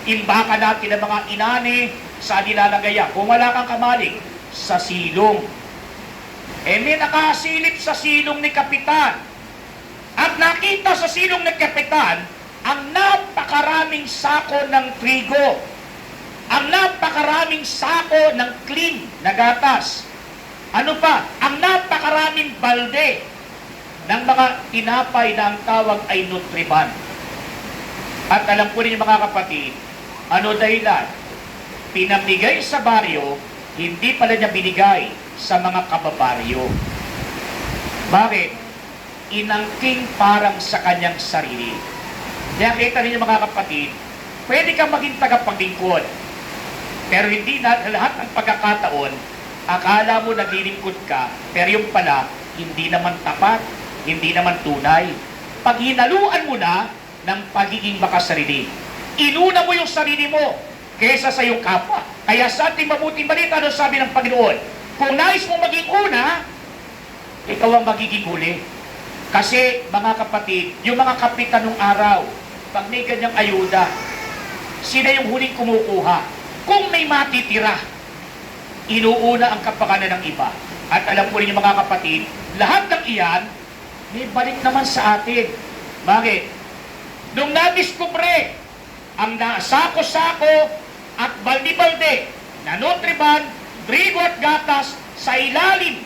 imbaka natin ng mga inani, saan nilalagay yan? Kung wala kang kabalig, sa silong. Eh may nakasilip sa silong ni Kapitan. At nakita sa silong ni Kapitan ang napakaraming sako ng trigo, ang napakaraming sako ng clean na gatas. Ano pa? Ang napakaraming balde ng mga tinapay na ang tawag ay Nutriban. At alam po ninyo mga kapatid, ano dahilan? Pinamigay sa baryo, hindi pala niya binigay sa mga kababaryo. Bakit? Inangking parang sa kanyang sarili. Kaya kita ninyo mga kapatid, pwede kang maging tagapaglingkod. Pero hindi na lahat ng pagkakataon, akala mo naglilingkod ka, pero yung pala, hindi naman tapat, hindi naman tunay. Pag hinaluan mo na ng pagiging makasarili, inuna mo yung sarili mo kaysa sa iyong kapwa. Kaya sa ating mabuting balita, ano sabi ng Panginoon? Kung nais mong maging una, ikaw ang magiging huli. Kasi mga kapatid, yung mga kapitan ng araw, pag may ganyang ayuda, sila yung huling kumukuha. Kung may matitira, inuuna ang kapakanan ng iba. At alam po rin yung mga kapatid, lahat ng iyan, may balik naman sa atin. Bakit? Nung nadiskubre ang sako-sako at baldi-balde na Nutriban, trigo at gatas sa ilalim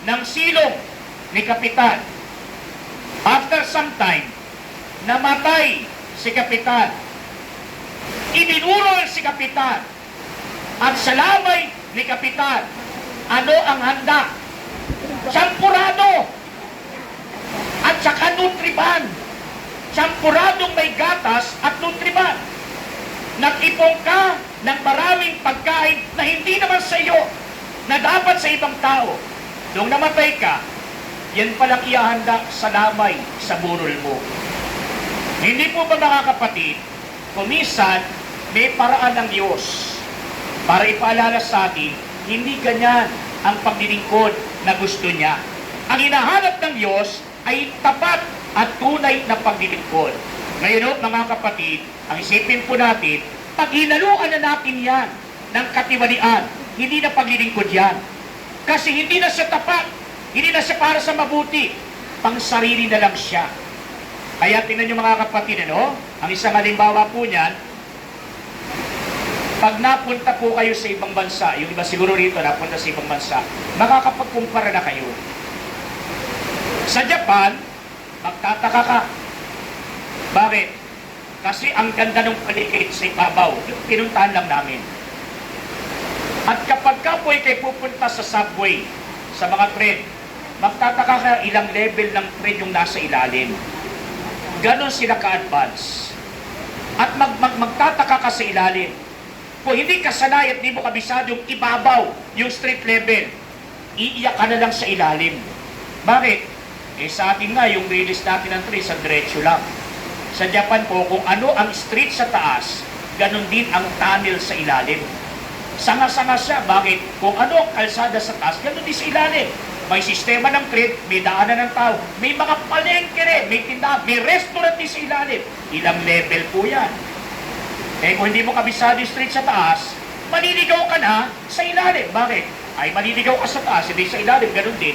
ng silong ni Kapitan. After some time, namatay si Kapitan. Ibinurol si Kapitan. At sa lamay ni Kapitan, ano ang handa? Champurado! At saka Nutriban. Champuradong may gatas at Nutriban. Nag-ipon ka ng maraming pagkain na hindi naman sa iyo, na dapat sa ibang tao. Nung namatay ka, yan palang iahanda sa lamay sa burol mo. Hindi po ba mga kapatid, kumisan may paraan ng Diyos para ipaalala sa atin, hindi ganyan ang paglilingkod na gusto niya. Ang hinahanap ng Diyos ay tapat at tunay na paglilingkod. Ngayon mga kapatid, ang isipin po natin, pag hinaluan na natin yan ng katiwalian, hindi na paglilingkod yan. Kasi hindi na siya tapat, hindi na siya para sa mabuti, pang sarili na lang siya. Kaya tingnan nyo mga kapatid, ang isang halimbawa po niyan, pag napunta po kayo sa ibang bansa, yung iba siguro rito napunta sa ibang bansa, makakapagkumpara na kayo. Sa Japan, magtataka ka. Bakit? Kasi ang ganda ng paligid sa ibabaw, yung pinuntahan lang namin. At kapag ka po kayo pupunta sa subway, sa mga tren, magtataka ka ilang level ng tren yung nasa ilalim. Ganon sila ka-advance. At magtataka ka sa ilalim. Kung hindi ka sanay at di mo kabisadong ibabaw yung street level, iiyak ka na lang sa ilalim. Bakit? Sa atin nga, yung release natin ng tren sa diretso lang. Sa Japan po, kung ano ang street sa taas, ganon din ang tunnel sa ilalim. Sanga-sanga siya. Bakit? Kung ano ang kalsada sa taas, ganon din sa ilalim. May sistema ng tren, may daanan ng tao, may mga palengke rin, may tindahan, may restaurant din sa ilalim. Ilang level po yan. Kung hindi mo kabisado yung street sa taas, maliligaw ka na sa ilalim. Bakit? Ay maliligaw ka sa taas, hindi sa ilalim, ganon din.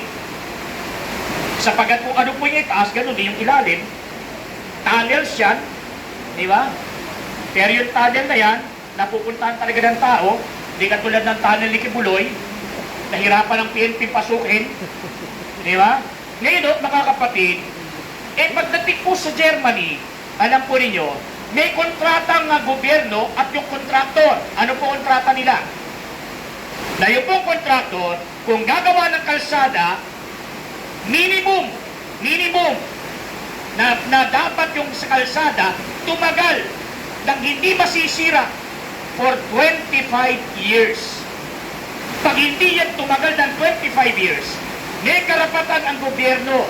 Sapagat kung ano po yung itaas, ganon din yung ilalim. Tunnels yan, di ba? Pero yung tunnel na yan, napupuntahan talaga ng tao, hindi katulad ng tunnel ni Kibuloy, nahirapan ng PNP pasukin, di ba? Ngayon, mga kapatid, pagdating po sa Germany, alam po ninyo, may kontratang gobyerno at yung kontraktor. Ano po kontrata nila? Na yung pong kontraktor, kung gagawa ng kalsada, minimum na dapat yung sa kalsada tumagal ng hindi masisira for 25 years. Pag hindi yan tumagal ng 25 years, may karapatan ang gobyerno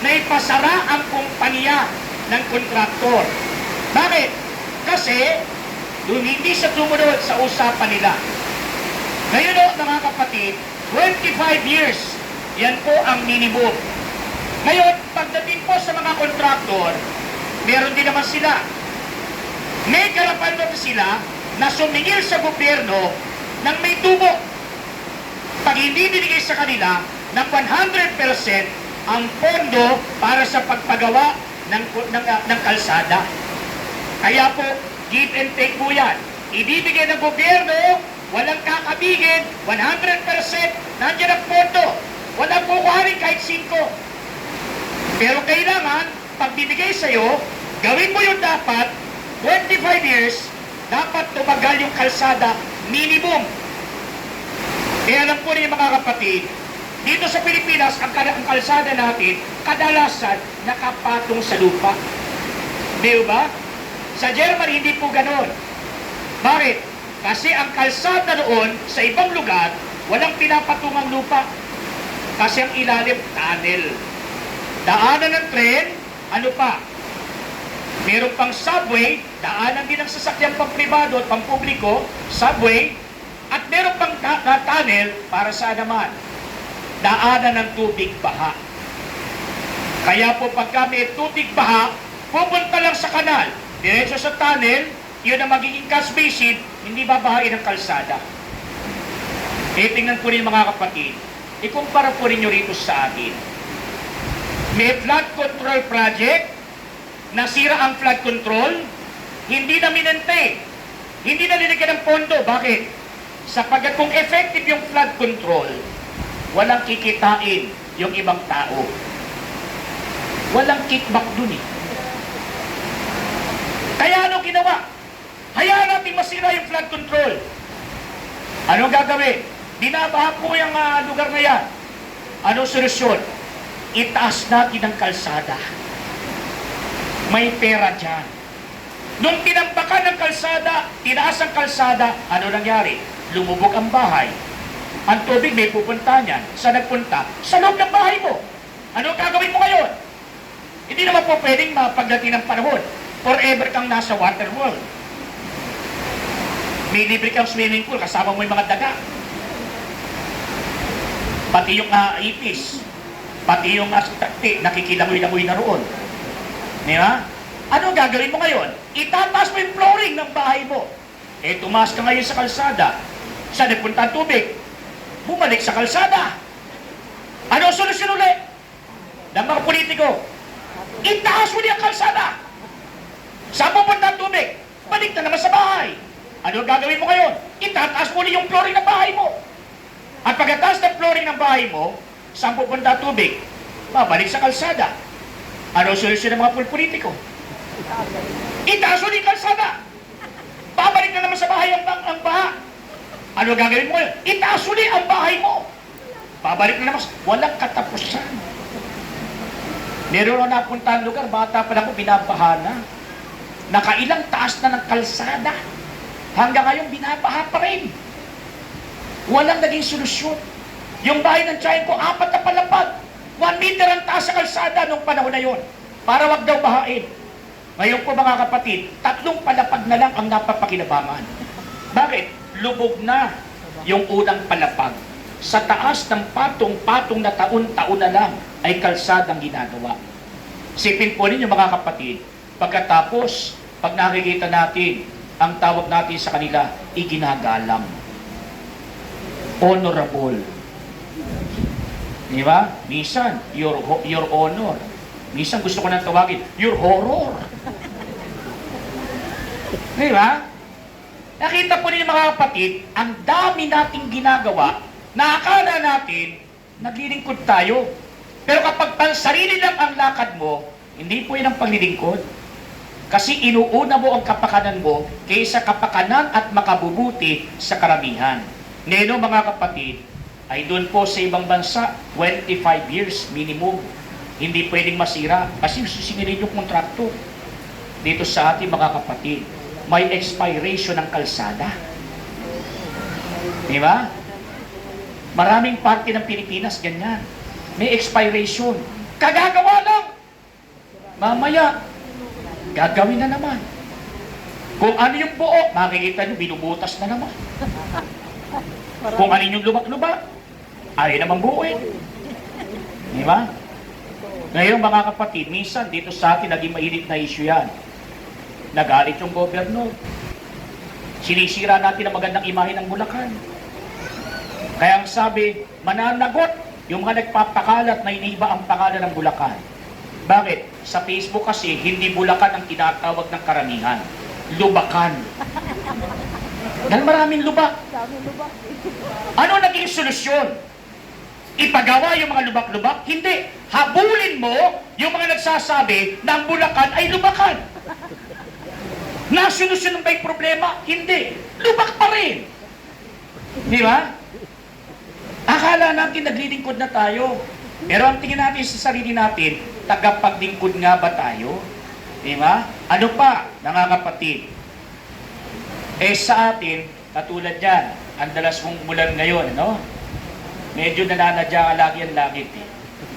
na ipasara ang kumpanya ng kontraktor. Bakit? Kasi hindi siya tumunod sa usapan nila. Ngayon mga kapatid, 25 years, yan po ang minimum. Ngayon, pagdating po sa mga kontraktor, meron din naman sila. May karapatan sila na sumingil sa gobyerno ng may tubo. Pag hindi binigay sa kanila ng 100% ang pondo para sa pagpagawa ng kalsada. Kaya po, give and take po yan. Ibibigay ng gobyerno, walang kakabigin, 100%, nandiyan ang pondo. Walang kukuharin kahit 5. Pero kailangan, pag bibigay sa'yo, gawin mo yung dapat, 25 years, dapat tumagal yung kalsada, minimum. Kaya alam po niyo mga kapatid, dito sa Pilipinas, ang kalsada natin, kadalasan nakapatong sa lupa. Di ba? Sa Germany, hindi po ganon. Bakit? Kasi ang kalsada noon, sa ibang lugar, walang pinapatungang lupa. Kasi ang ilalim, tunnel. Daanan ng tren, ano pa? Meron pang subway, daanan din ng sasakyan pang pribado at pang publiko, subway, at meron pang tunnel para sa naman. Daanan ng tubig baha. Kaya po pagka may tubig baha, pupunta lang sa kanal, diretso sa tunnel, yun ang magiging catch basin, hindi babahain ang kalsada. Tingnan po rin mga kapatid, ikumpara po rin nyo rito sa atin. May flood control project, nasira ang flood control, hindi na minente, hindi na linagyan ng pondo. Bakit? Sapagkat kung effective yung flood control, walang kikitain yung ibang tao. Walang kickback dun eh. Kaya ano ginawa? Hayaan natin masira yung flood control. Anong gagawin? Binabaha po yung lugar na yan. Anong solusyon? Itaas natin ang kalsada. May pera dyan. Nung tinampakan ng kalsada, tinaas ang kalsada, ano nangyari? Lumubog ang bahay. Ang tubig may pupunta niyan. Saan nagpunta? Sa loob ng bahay mo. Ano gagawin mo ngayon? Hindi naman po pwedeng mapagdating ng panahon. Forever kang nasa water world. May libre kang swimming pool, kasama mo yung mga daga. Pati yung ipis. Pati yung takti, nakikilangoy-langoy na roon. Di ba? Ano gagawin mo ngayon? Itataas mo yung flooring ng bahay mo. Eh, tumaas ka ngayon sa kalsada. Saan nagpunta ang tubig? Bumalik sa kalsada. Ano ang solusyon ulit? Ng mga politiko? Itaas mo ang kalsada. Saan pupunta ang tubig? Balik na naman sa bahay. Ano ang gagawin mo ngayon? Itataas mo yung flooring ng bahay mo. At pagkataas ng flooring ng bahay mo, saan pupunta ang tubig? Babalik sa kalsada. Ano ang solusyon ng mga politiko? Itaas mo yung kalsada. Babalik na naman sa bahay ang baha. Ano ang gagawin mo ngayon? Itaas mo ang bahay mo. Babalik na naman. Walang katapusan. Meron na napunta ang lugar, bata pa lang ko, binabaha na. Nakailang taas na ng kalsada. Hanggang ngayon, binabaha pa rin. Walang naging solusyon. Yung bahay ng tiyahin ko, 4 na palapag. 1 meter ang taas sa kalsada nung panahon na yon. Para wag daw bahain. Ngayon po mga kapatid, 3 palapag na lang ang napapakinabangan. Bakit? Lubog na yung unang palapag. Sa taas ng patong-patong na taon-taon na lang ay kalsadang ginagawa. Sipin po ninyo mga kapatid, pagkatapos, pag nakikita natin, ang tawag natin sa kanila, iginagalang. Honorable. Di ba? Minsan, your honor. Minsan gusto ko nang tawagin, your horror. Di ba? Nakita po ninyo mga kapatid, ang dami nating ginagawa na akala natin, naglilingkod tayo. Pero kapag pansarili lang ang lakad mo, hindi po yun ang paglilingkod. Kasi inuuna mo ang kapakanan mo kaysa kapakanan at makabubuti sa karamihan. Ngayon mga kapatid, ay doon po sa ibang bansa, 25 years minimum. Hindi pwedeng masira kasi susingilin yung kontrakto. Dito sa ating mga kapatid, may expiration ng kalsada. Di ba? Maraming parte ng Pilipinas ganyan. May expiration. Kagagawa lang. Mamaya, gagawin na naman. Kung ano yung buo, makikita nyo, binubutas na naman. Kung ano yung lubak-lubak, ay naman buuin. Di ba? Ngayon mga kapatid, minsan dito sa atin naging mainit na issue yan. Nagalit yung gobyerno. Sinisira natin ang magandang imahe ng Bulacan. Kaya ang sabi, mananagot yung mga nagpapakalat na iniba ang pangalan ng Bulacan. Bakit? Sa Facebook kasi, hindi Bulacan ang tinatawag ng karamihan. Lubakan. Dahil maraming lubak. Ano naging solusyon? Ipagawa yung mga lubak-lubak? Hindi. Habulin mo yung mga nagsasabi na ang Bulacan ay lubakan. Nasolusyon ba yung problema? Hindi. Lubak pa rin. Di ba? Akala natin naglilingkod na tayo. Pero ang tingin natin sa sarili natin, tagapaglingkod nga ba tayo? Di ba? Ano pa, nakakapatid? Eh sa atin, katulad yan, ang dalas mong bulan ngayon, no? Medyo nananadya ka lagi ang langit eh.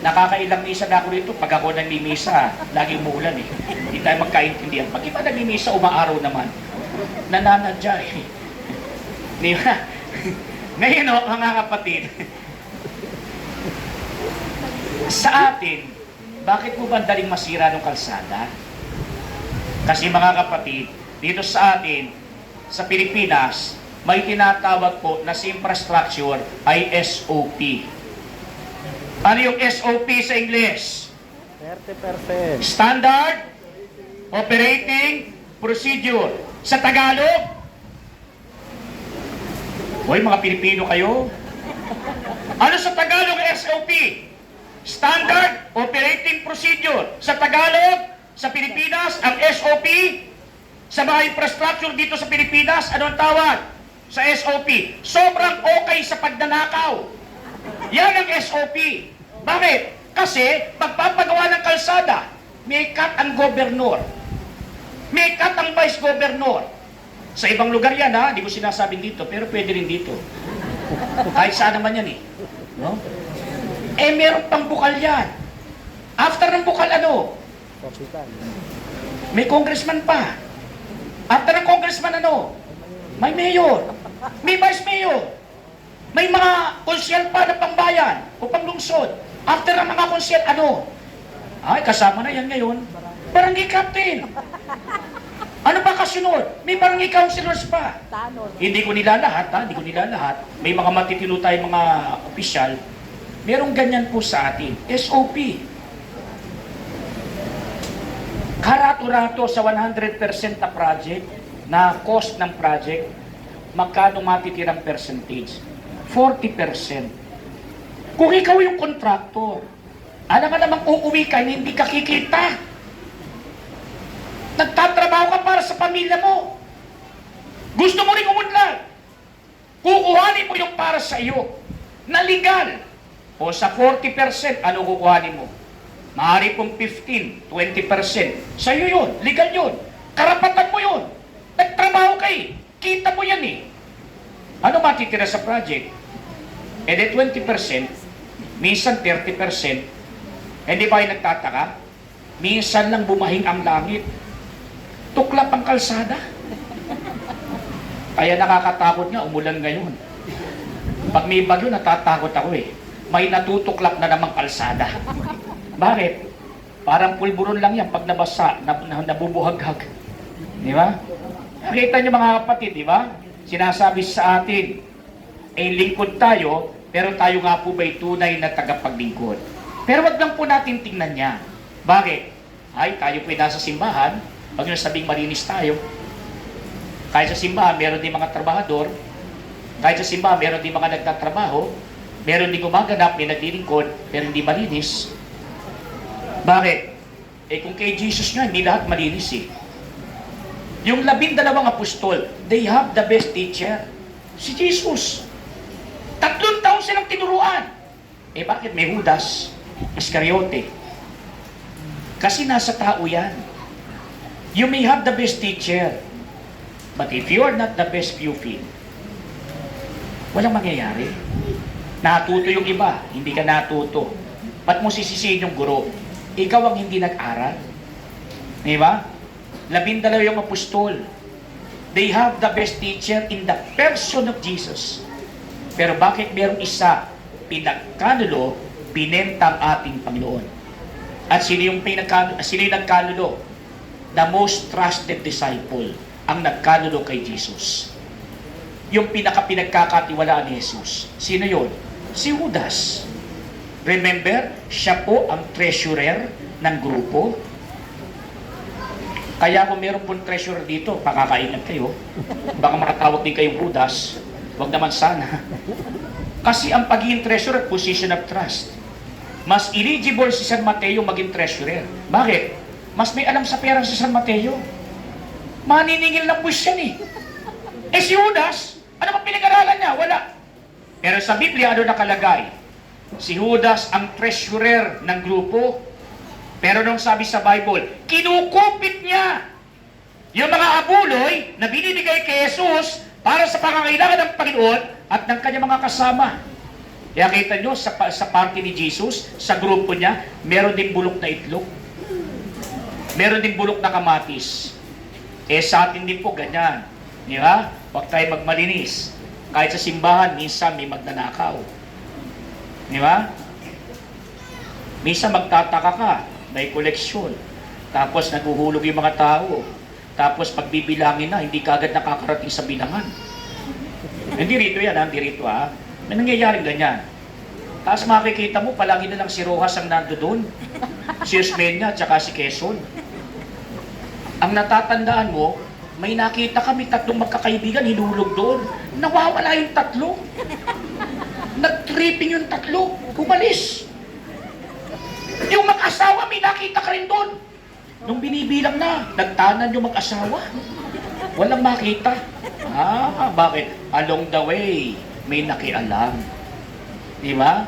Nakakailang misa na ako rito, pag ako nagmimisa, laging umuulan eh. Hindi tayo magkaintindihan. Pag iba nagmimisa, umaaraw naman. Nananadya eh. Di ba? Ngayon o, mga kapatid, sa atin, bakit mo ba daling masira ng kalsada? Kasi mga kapatid, dito sa atin, sa Pilipinas, may tinatawag po na sa infrastructure ay SOP. Ano yung SOP sa English? 30%. Standard Operating Procedure. Sa Tagalog? Hoy, mga Pilipino kayo. Ano sa Tagalog SOP? Standard Operating Procedure. Sa Tagalog, sa Pilipinas, ang SOP, Sa mga infrastructure dito sa Pilipinas, ano ang tawag? Sa SOP. Sobrang okay sa pagnanakaw. Yan ang SOP. Bakit? Kasi pagpapagawa ng kalsada, may cut ang gobernur. May cut ang vice governor. Sa ibang lugar yan, ha? Hindi ko sinasabing dito, pero pwede rin dito. Kahit saan naman yan, eh. No? Eh, meron pang bukal yan. After ng bukal, ano? May congressman pa. After ng congressman, ano? May mayor. May vice mayor. May mga konsyel pa ng pambayan o panglungsod. After ng mga konsyel, ano? Ay, kasama na yan ngayon. Barangay captain. Ano ba kasunod? May barangay councilors pa. Hindi ko nila lahat, ha? Hindi ko nila lahat. May mga matitino tayong mga opisyal. Merong ganyan po sa atin. SOP. Karato-rato sa 100% na project, na cost ng project, magkano matitirang percentage? 40%. Kung ikaw yung contractor, alam ka namang uuwi ka, hindi ka kikita. Nagtatrabaho ka para sa pamilya mo. Gusto mo rin umunlad. Kukuhanin mo yung para sa iyo, na legal. O sa 40%, ano kukuhanin mo? Maaari pong 15, 20%. Sa'yo yun, legal yun. Karapatan mo yun. Nagtrabaho ka eh. Kita mo yan eh. Ano matitira sa project? E de 20%, minsan 30%. Hindi ba yung nagtataka? Minsan lang bumahing ang langit. Tuklap ang kalsada. Kaya nakakatakot nga, umulan ngayon. Pag may bagyo, natatakot ako eh. May natutuklap na namang kalsada. Bakit? Parang pulburon lang yan pag nabasa, nabubuhaghag. Di ba? Nakita niyo mga kapatid, di ba? Sinasabi sa atin, lingkod tayo, pero tayo nga po ba'y tunay na tagapaglingkod. Pero wag lang po natin tingnan niya. Bakit? Ay, tayo po'y nasa simbahan, wag nyo sabing malinis tayo. Kahit sa simbahan, meron din mga trabahador. Kahit sa simbahan, meron din mga nagtatrabaho. Meron din gumaganap, may naglilingkod, pero hindi malinis. Bakit? Kung kay Jesus nga, hindi lahat malinis eh. Yung 12 apostol, they have the best teacher. Si Jesus. 3 taon silang tinuruan. Bakit may Judas Iscariote? Kasi nasa tao yan. You may have the best teacher, but if you are not the best pupil, walang mangyayari. Natuto yung iba, hindi ka natuto. Ba't mo sisisihin yung guro? Ikaw ang hindi nag-aral. Di ba? 12 yung apostol. They have the best teacher in the person of Jesus. Pero bakit merong isa pinagkanulo, binenta ang ating Panginoon? At sino yung nagkanulo? The most trusted disciple ang nagkanulo kay Jesus. Yung pinagkakatiwalaan ni Jesus. Sino yun? Si Judas. Remember, siya po ang treasurer ng grupo. Kaya kung meron pong treasurer dito, pakakaingat kayo. Baka makatawag din kayong Judas. Huwag naman sana. Kasi ang pagiging treasurer, position of trust. Mas eligible si San Mateo maging treasurer. Bakit? Mas may alam sa pera si San Mateo. Maniningil ng buwis yan eh. Si Judas, ano ba pinag-aralan niya? Wala. Pero sa Biblia, ano nakalagay? Si Judas ang treasurer ng grupo. Pero nung sabi sa Bible, kinukupit niya yung mga abuloy na binibigay kay Jesus para sa pangangailangan ng Panginoon at ng kanyang mga kasama. Kaya kita nyo, sa party ni Jesus, sa grupo niya, meron din bulok na itlog. Meron din bulok na kamatis. Sa atin din po, ganyan. Di ba? Huwag tayo magmalinis. Kahit sa simbahan, minsan may magnanakaw. Di ba? Minsan magtataka ka, may koleksyon. Tapos naguhulog yung mga tao. Tapos pagbibilangin na, hindi kagad nakakarating sa bilangan. Hindi rito yan, hindi rito ha. May nangyayaring ganyan. Tapos makikita mo, palagi na lang si Rojas ang nando doon. Si Osmeña, tsaka si Quezon. Ang natatandaan mo, may nakita kami 3 magkakaibigan, hinulog doon. Nawawala yung 3. Nag-tripping yung 3. Kumalis. Yung mag-asawa, may nakita ka rin doon. Nung binibilang na, nagtanan yung mag-asawa. Walang makita. Bakit? Along the way, may nakialam. Di ba?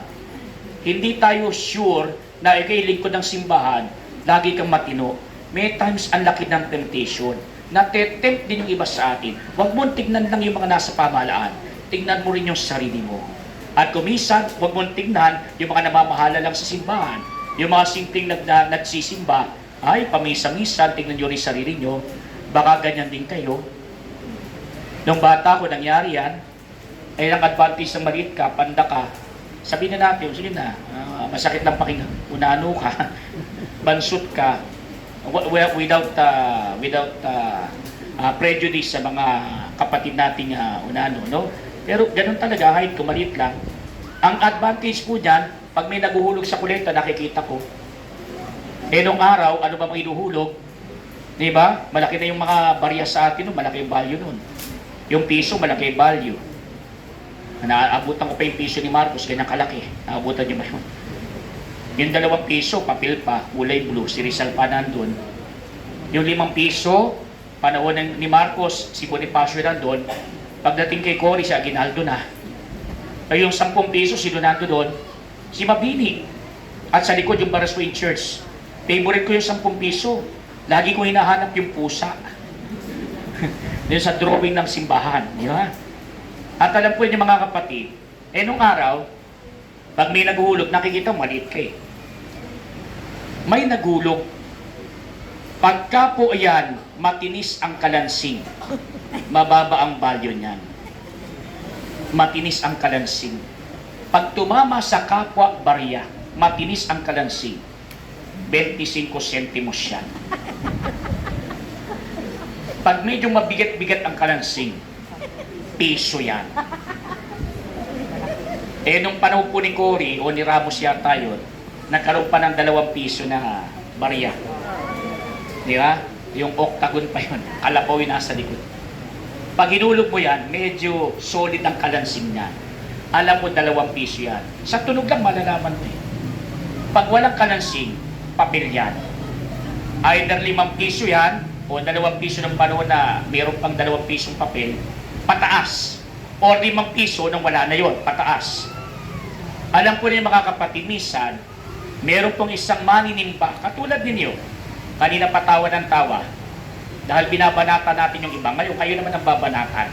Hindi tayo sure na ikay lingkod ng simbahan, lagi kang matino. May times ang laki ng temptation. Natetempt din yung iba sa atin. Huwag mo tignan lang yung mga nasa pamahalaan. Tignan mo rin yung sarili mo. At kumisan, huwag mo tignan yung mga namamahala lang sa simbahan. Yung mga simpleng nagsisimba, ay, pamisa-misa, tignan nyo rin sarili nyo. Baka ganyan din kayo. Nung bata ko, nangyari yan, ay ang advantage ng maliit ka, panda ka, sabihin na natin, sige na, masakit lang pakinggan, unano ka, bansot ka, without prejudice sa mga kapatid nating unano, no? Pero ganun talaga, kahit kumaliit lang. Ang advantage po dyan, pag may naguhulog sa kuleta, nakikita ko. Nung araw, ano ba mga inuhulog? Di ba? Malaki na yung mga barya sa atin, no? Malaki yung value nun. Yung piso, malaki yung value. Naabutan ko pa yung piso ni Marcos, ganyan kalaki. Naabutan niyo ba yun? Yung 2 piso, papel pa, kulay blue, si Rizal pa nandun. Yung 5 piso, panahon ni Marcos, si Bonifacio nandun. Pagdating kay Cory, si Aguinaldo na. Yung 10 piso, sino nandun doon? Si Mabini. At sa likod yung Barasway Church. Favorite ko yung 10 piso. Lagi ko hinahanap yung pusa. Yung sa drawing ng simbahan. Di ba? At alam po yung mga kapatid, nung araw, pag may naguhulog, nakikita maliit ka eh. May nagulog. Pagka po ayan, matinis ang kalansing. Mababa ang value niyan. Matinis ang kalansing. Pag tumama sa kapwa barya, matinis ang kalansing. 25 centimos yan. Pag medyo mabigat-bigat ang kalansing, piso yan. Nung panahon po ni Cory o ni Ramos yata yun, nagkaroon pa ng 2 piso na barya. Di ba? Yung octagon pa yun. Kalabaw yung nasa likod. Pag hinulog mo yan, medyo solid ang kalansing niya. Alam mo, 2 piso yan. Sa tunog lang malalaman mo eh. Pag walang kalansing, papel yan. Either 5 piso yan, o 2 piso ng panahon na mayroon pang 2 pisong papel, pataas. O 5 piso nang wala na yon, pataas. Alam ko rin mga kapatid, minsan, meron pong isang maninimba, katulad ninyo, kanina patawa ng tawa, dahil binabanatan natin yung iba, ngayon kayo naman ang babanatan.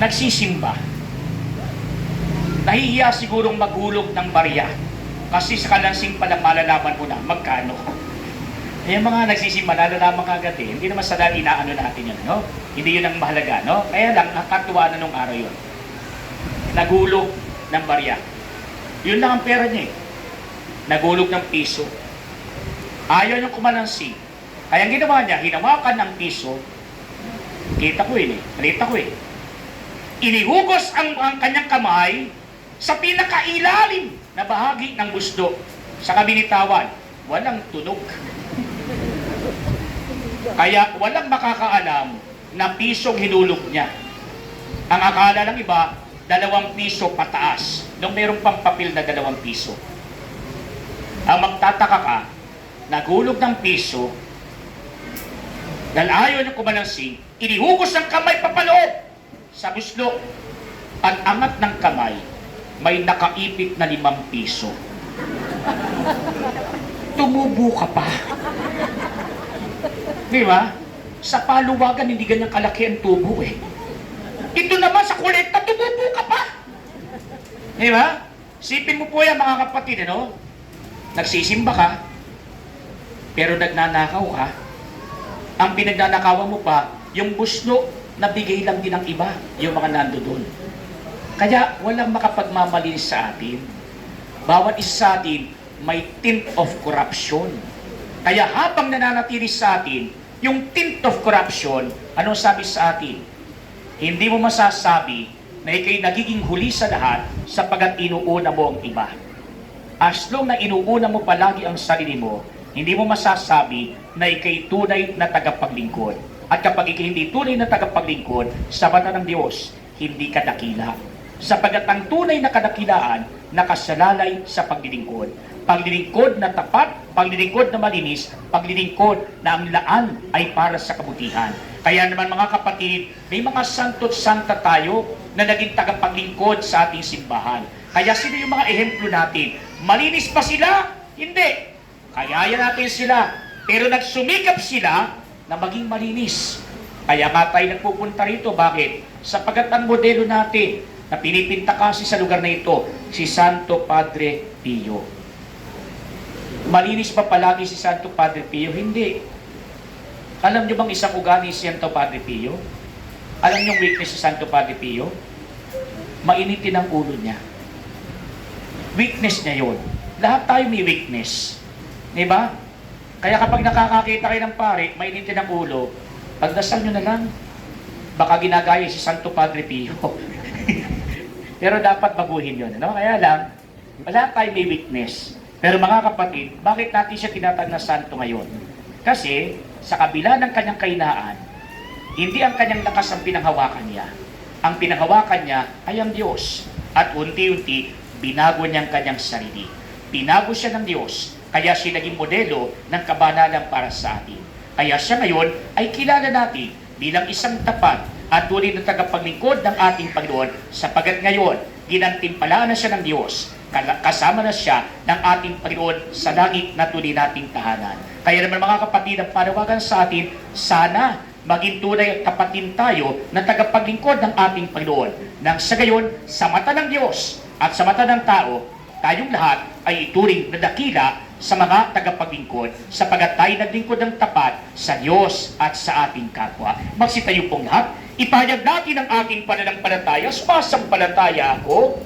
Nagsisimba. Nahihiya sigurong maghulog ng barya, kasi sa kalansing pala malalaman mo na magkano. Yung mga nagsisimba, nalalaman kagad eh. Hindi naman sa dahil inaano natin yun, no? Hindi yun ang mahalaga, no? Kaya lang, nakatuwa na nung araw yun. Nagulog ng barya. Yun lang ang pera niya eh. Nagulog ng piso. Ayaw niyang kumalansi. Kaya ang ginawa niya, hinawakan ng piso. Kita ko yun eh. Nakita ko eh. Inihugos ang kanyang kamay sa pinakailalim na bahagi ng busdo. Sa kabinitawan, walang tunog. Kaya walang makakaalam na pisong hinulog niya. Ang akala ng iba, 2 piso pataas. Nung mayroong pang papel na 2 piso. Ang magtataka ka, nagulog ng piso, dahil ayaw niya kumalansi, inihugos ang kamay papaloob sa buslo. Ang angat ng kamay, may nakaipit na 5 piso. Tumubo ka pa. Di ba? Sa paluwagan, hindi ganyan kalaki ang tubo eh. Ito naman sa kolekta, tumubo ka pa. Di ba? Sipin mo po yan mga kapatid, ano? Nagsisimba ka, pero nagnanakaw ka. Ang pinagnanakawan mo pa, yung buslo na bigay lang din ng iba, yung mga nando doon. Kaya walang makapagmamalinis sa atin. Bawat isa sa atin, may tint of corruption. Kaya habang nananatili sa atin, yung tint of corruption, anong sabi sa atin? Hindi mo masasabi na ikay nagiging huli sa lahat sapagat inuuna mo ang iba. As long na inuuna mo palagi ang sarili mo, hindi mo masasabi na ikay tunay na tagapaglingkod. At kapag ikay hindi tunay na tagapaglingkod, sa mata ng Diyos, hindi ka dakila. Sapagat ang tunay na kadakilaan, nakasalalay sa paglilingkod. paglilingkod na tapat, paglilingkod na malinis, paglilingkod na ang laan ay para sa kabutihan. Kaya naman mga kapatid, may mga santo't santa tayo na naging tagapaglingkod sa ating simbahan. Kaya sino yung mga ehemplo natin? Malinis pa sila? Hindi. Kayaya natin sila. Pero nagsumikap sila na maging malinis. Kaya nga tayo nagpupunta rito. Bakit? Sapagat ang modelo natin na pinipinta kasi sa lugar na ito, si Santo Padre Pio. Malinis ba palagi si Santo Padre Pio? Hindi. Alam niyo bang isang ugali si Santo Padre Pio? Alam niyo yung weakness si Santo Padre Pio? Mainitin ang ulo niya. Weakness niya yun. Lahat tayo may weakness. Diba? Kaya kapag nakakakita kayo ng pare, mainitin ang ulo, pagdasal nyo na lang. Baka ginagaya si Santo Padre Pio. Pero dapat baguhin yun. No? Kaya lang, wala tayo may weakness. Pero mga kapatid, bakit natin siya tinatag na santo ngayon? Kasi, sa kabila ng kanyang kahinaan, hindi ang kanyang lakas ang pinanghawakan niya. Ang pinanghawakan niya ay ang Diyos. At unti-unti, binago niya ang kanyang sarili. Binago siya ng Diyos. Kaya siya naging modelo ng kabanalan para sa atin. Kaya siya ngayon ay kilala natin bilang isang tapat at tunay na tagapaglingkod ng ating Panginoon sapagat ngayon, ginantimpalaan na siya ng Diyos. Kasama na siya ng ating Panginoon sa langit na tunay nating tahanan. Kaya naman mga kapatid, ang panawagan sa atin, sana maging tunay at tapatin tayo na tagapaglingkod ng ating Panginoon. Nang sa gayon, sa mata ng Diyos at sa mata ng tao, tayong lahat ay ituring na dakila sa mga tagapaglingkod sapagat tayo naglingkod ng tapat sa Diyos at sa ating kapwa. Magsitayo pong lahat, ipahayag natin ang ating pananampalataya. Sumasampalataya ako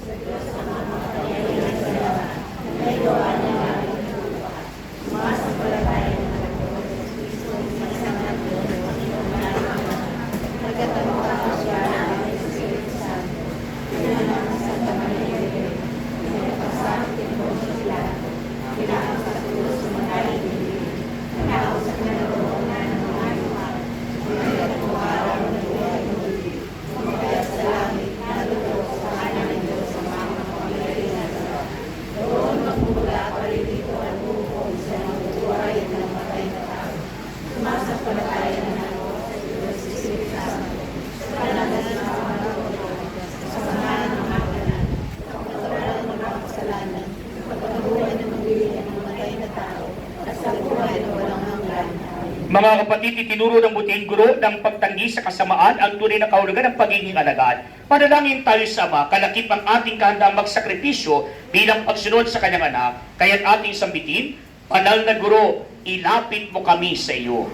mga kapatid, itinuro ng butihing guro ng pagtanggi sa kasamaan ang tunay na kahulugan ng pagiging alagad. Panalangin tayo sa Ama, kalakip ang ating kahandang magsakripisyo bilang pagsunod sa kanyang anak. Kaya't ating sambitin, banal na guro, ilapit mo kami sa iyo.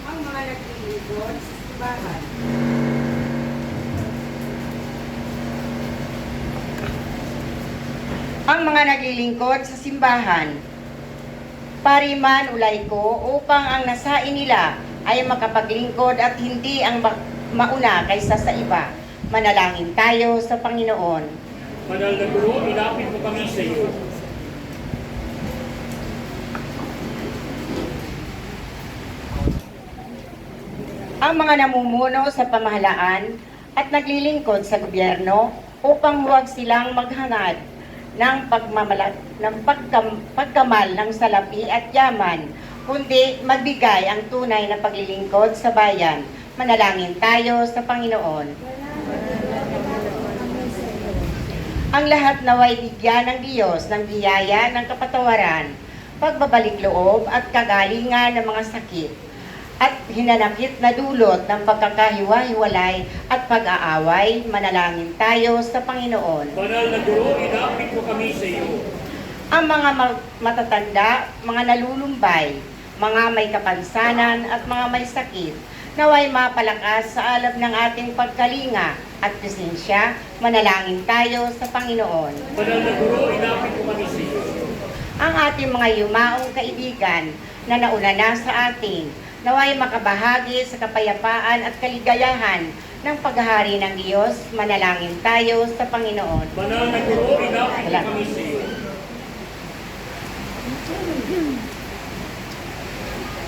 Ang mga naglilingkod sa simbahan. Ang mga naglilingkod sa simbahan. Pariman ulay ko upang ang nasain nila ay makapaglingkod at hindi ang mauna kaysa sa iba. Manalangin tayo sa Panginoon. Banal na guro, ilapit mo kami sa iyo. Ang mga namumuno sa pamahalaan at naglilingkod sa gobyerno upang huwag silang maghangad ng pagkamal ng salapi at yaman, kundi magbigay ang tunay na paglilingkod sa bayan. Manalangin tayo sa Panginoon. Ang lahat naway bigyan ng Diyos ng biyaya ng kapatawaran, pagbabalik loob at kagalingan ng mga sakit, at hinanakit na dulot ng pagkakahiwa-hiwalay at pag-aaway. Manalangin tayo sa Panginoon. Banal na guro, ilapit mo kami sa iyo. Ang mga matatanda, mga nalulumbay, mga may kapansanan at mga may sakit, naway mapalakas sa alab ng ating pagkalinga at presensya. Manalangin tayo sa Panginoon. Banal na guro, ilapit mo kami sa iyo. Ang ating mga yumaong kaibigan na nauna na sa atin, naway makabahagi sa kapayapaan at kaligayahan ng paghahari ng Diyos. Manalangin tayo sa Panginoon. Banal na guro, ilapit mo kami sa iyo.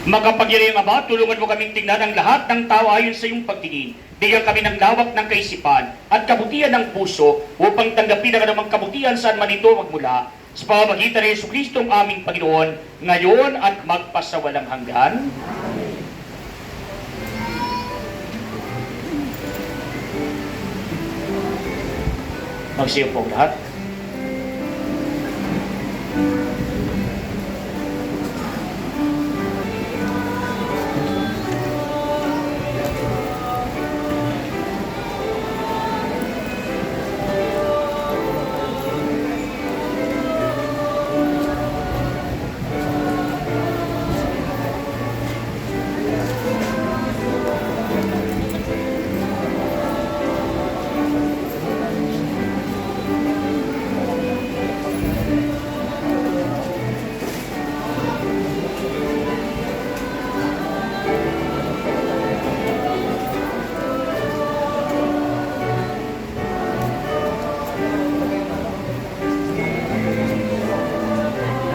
Makapangyarihang Ama, tulungan mo kaming tingnan ang lahat ng tao ayon sa iyong pagtingin. Bigyan kami ng lawak ng kaisipan at kabutihan ng puso upang tanggapin ang anumang kabutihan saan man ito magmula. Sa pamamagitan ni Jesucristo ang aming Panginoon, ngayon at magpasawalang hanggan. Magsiyo po lahat.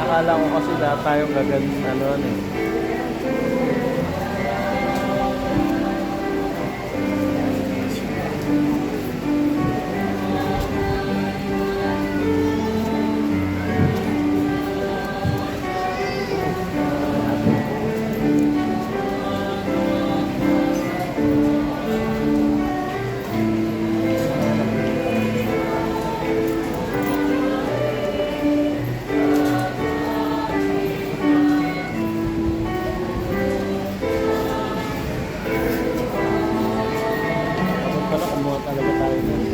Akala ko kasi lahat tayong gagaling ano eh. Dapat pala kumuha talaga tayo ng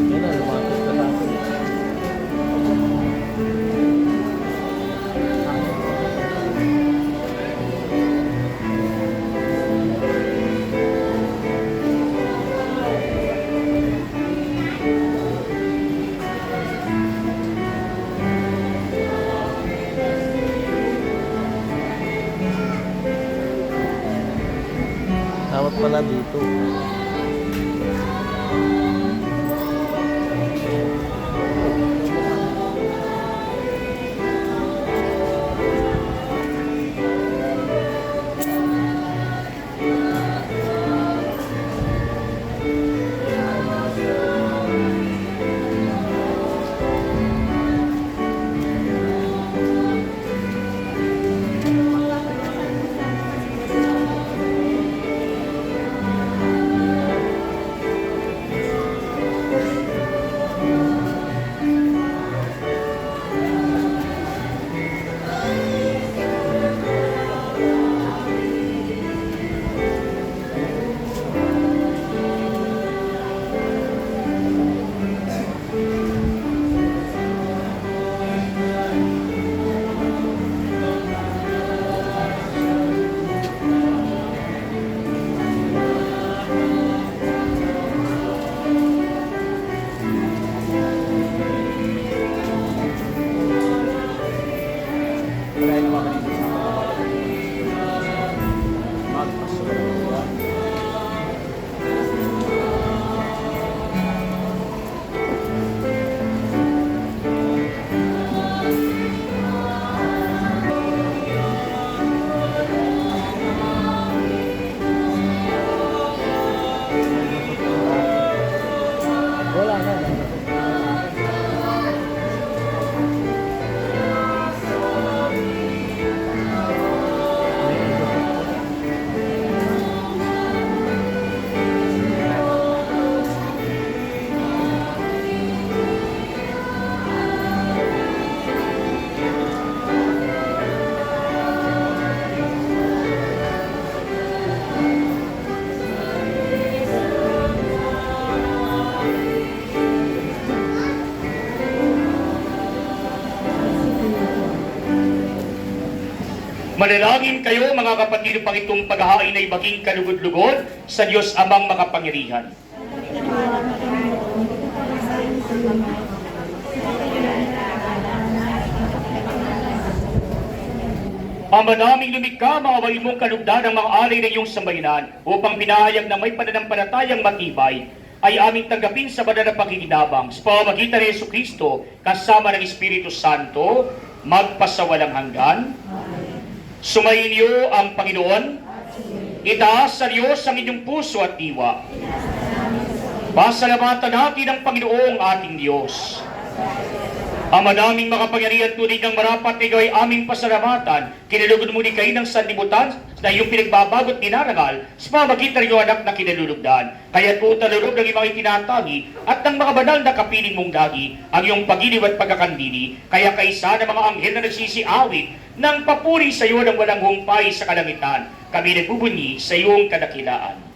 yun na, lumapit na natin. Dapat pala dito. Manalangin kayo mga kapatid upang itong paghahain ay maging kalugod-lugod sa Diyos Amang makapangyarihan. Ama naming lumikha, maawain mong kalugdan ang mga alay ng iyong sambayanan upang binahayag na may pananampalatayang matibay ay aming tanggapin sa banal na pakikinabang sa pamamagitan ni Jesucristo kasama ng Espiritu Santo magpasawalang hanggan. Sumayin niyo ang Panginoon. Itaas sa Diyos ang inyong puso at diwa. Pasalamatan natin ang Panginoong ating Diyos. Ama naming makapangyarihan, tunay ng marapat na ikaw ay aming pasalamatan. Kinalugod muli kayo ng sanlibutan na iyong pinagbabagot dinarangal sa pamamagitan ng iyong anak na kinalulugdan. Kaya't po talulog ng iyong itinatagi at ng mga banal na kapiling mong lagi ang iyong pagiliw at pagkakandili. Kaya kaisa ng mga anghel na nagsisiawit ng papuri sa iyo ng walang humpay sa kalangitan. Kami nagbubunyi sa iyong kadakilaan.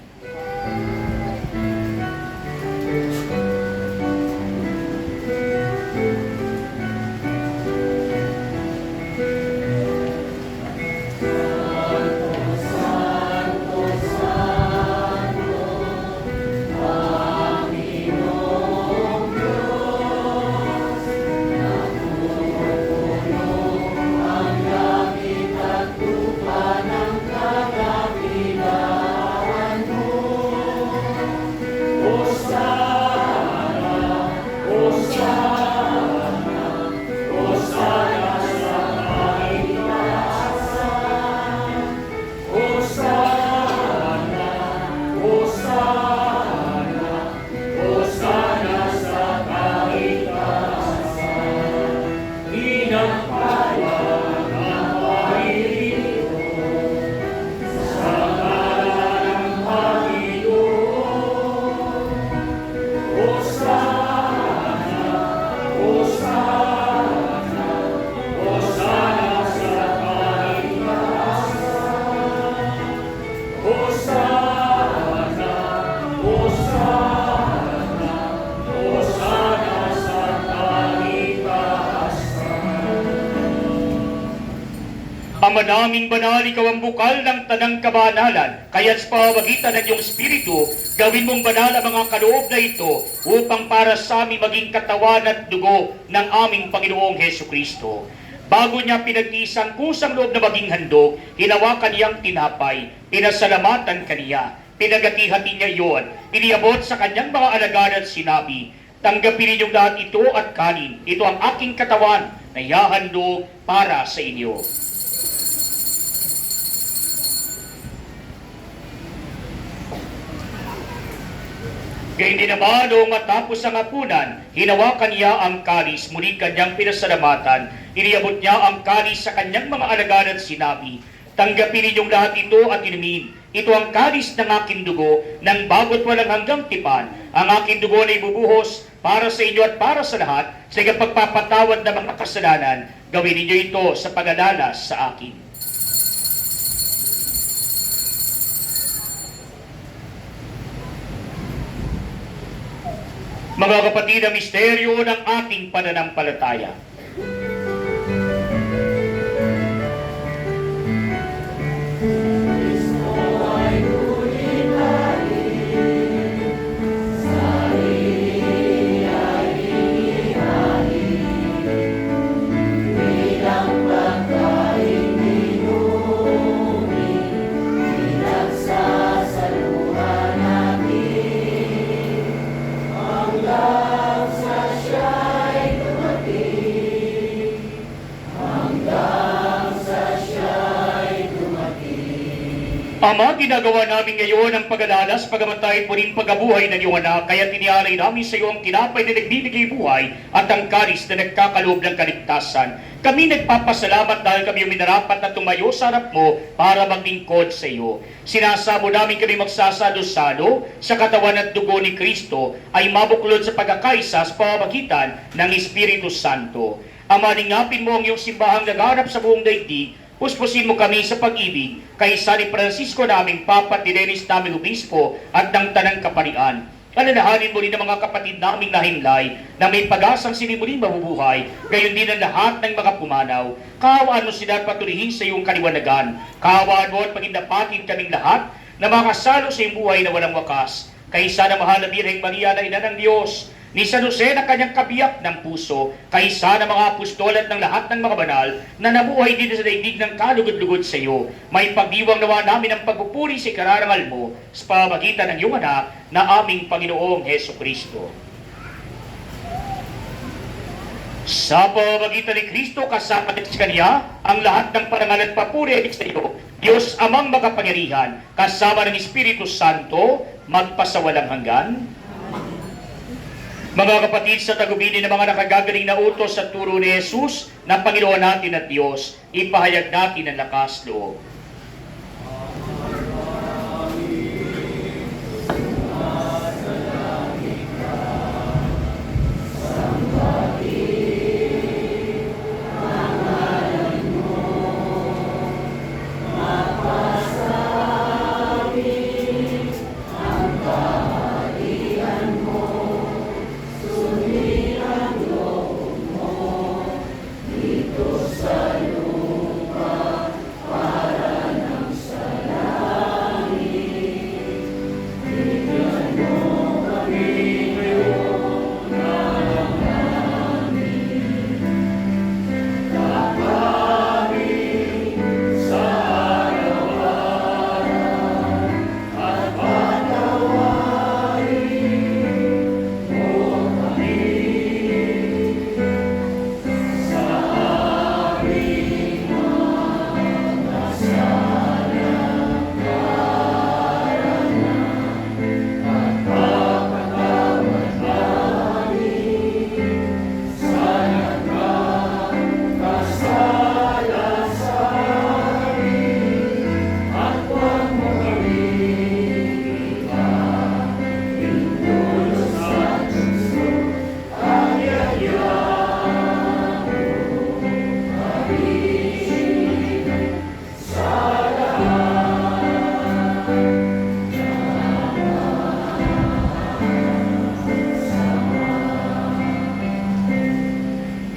Ama naming banal, ikaw ang bukal ng tanang kabanalan, kaya't sa pamamagitan ng iyong Espiritu, gawin mong banal ang mga kaloob na ito upang para sa amin maging katawan at dugo ng aming Panginoong Hesukristo. Bago niya pinag-isang kusang loob na maging handog, hinawakan niyang tinapay, pinasalamatan kaniya, pinagati-hati niya iyon, iniabot sa kanyang mga alagad at sinabi, tanggapin ninyong lahat ito at kanin, ito ang aking katawan na ihahandog para sa inyo. Gayun din naman, noong matapos ang hapunan, hinawakan niya ang kalis, muli kanyang pinasalamatan. Iniabot niya ang kalis sa kanyang mga alagad at sinabi, tanggapin ninyong lahat ito at inumin. Ito ang kalis ng aking dugo, ng bago't walang hanggang tipan. Ang aking dugo na ibubuhos para sa inyo at para sa lahat, sa pagpapatawad ng mga kasalanan. Gawin ninyo ito sa pag-alala sa akin. Mga kapatid, ang misteryo ng ating pananampalataya. Ama, ginagawa namin ngayon ang pag-alala sa pagamatay po rin pagkabuhay ng iyong anak, kaya tinialay namin sa iyo ang tinapay na nagbibigay buhay at ang kalis na nagkakaloob ng kaligtasan. Kami nagpapasalamat dahil kami yung minarapat na tumayo sa harap mo para maglingkod sa iyo. Sinasamo namin kami magsasalo-salo sa katawan at dugo ni Kristo ay mabuklod sa pagkakaisa sa pamamagitan ng Espiritu Santo. Ama, lingapin mo ang iyong simbahang nagharap sa buong daigdig. Puspusin mo kami sa pag-ibig kay San Francisco naming Papa, ni Dennis naming Obispo at ng Tanang Kaparian. Alalahanin mo rin ang mga kapatid naming nahimlay na may pag-asang sila muling mabubuhay, gayon din ang lahat ng mga pumanaw. Kaawaan mo sila at patuloyin sa iyong kaliwanagan. Kaawaan mo at pagindapatin kaming lahat na makasalo sa iyong buhay na walang wakas. Kaysa na mahal na Birheng Maria na ina ng Diyos, ni San Jose na kanyang kabiyak ng puso, kaysa ng mga apostol at ng lahat ng mga banal na nabuhay dito sa daigdig ng kalugod-lugod sa iyo, may pagdiwang nawa namin ang pagpupuri sa ikararangal mo sa pamamagitan ng iyong anak na aming Panginoong Heso Kristo. Sa pamamagitan ni Kristo, kasama sa Kanya, ang lahat ng parangal at papuri ay sa iyo, Diyos amang makapangyarihan, kasama ng Espiritu Santo, magpasawalang hanggan. Mga kapatid, sa tagubilin ng mga nakagagaling na utos sa turo ni Jesus na Panginoon natin at Diyos, ipahayag natin ang lakas loob.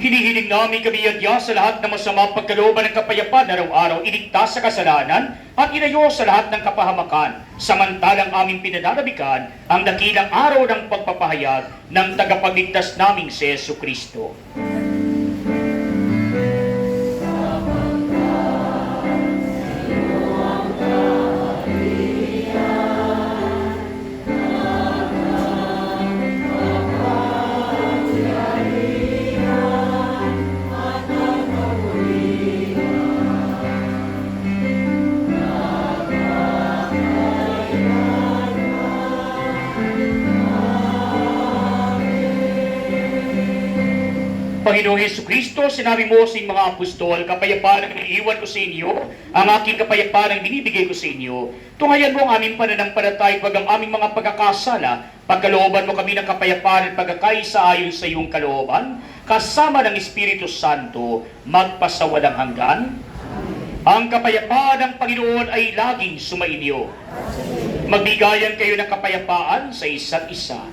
Hinihiling namin kami yadya sa lahat ng masamang pagkalooban ng kapayapaan araw-araw, iligtas sa kasalanan at inayo sa lahat ng kapahamakan, samantalang aming pinananabikan ang dakilang araw ng pagpapahayag ng tagapagligtas naming si Yesu Kristo. Panginoong Hesus Kristo, sinabi mo sa mga apostol, kapayapaan ang iniiwan ko sa inyo, ang aking kapayapaan ang binibigay ko sa inyo. Tunghayan mo ang aming pananampalataya pag ang aming mga pagkakasala, pagkalooban mo kami ng kapayapaan at pagkakaisa ayon sa iyong kalooban, kasama ng Espiritu Santo, magpasawalang hanggan. Ang kapayapaan ng Panginoon ay laging sumainyo. Magbigayan kayo ng kapayapaan sa isa't isa. Ang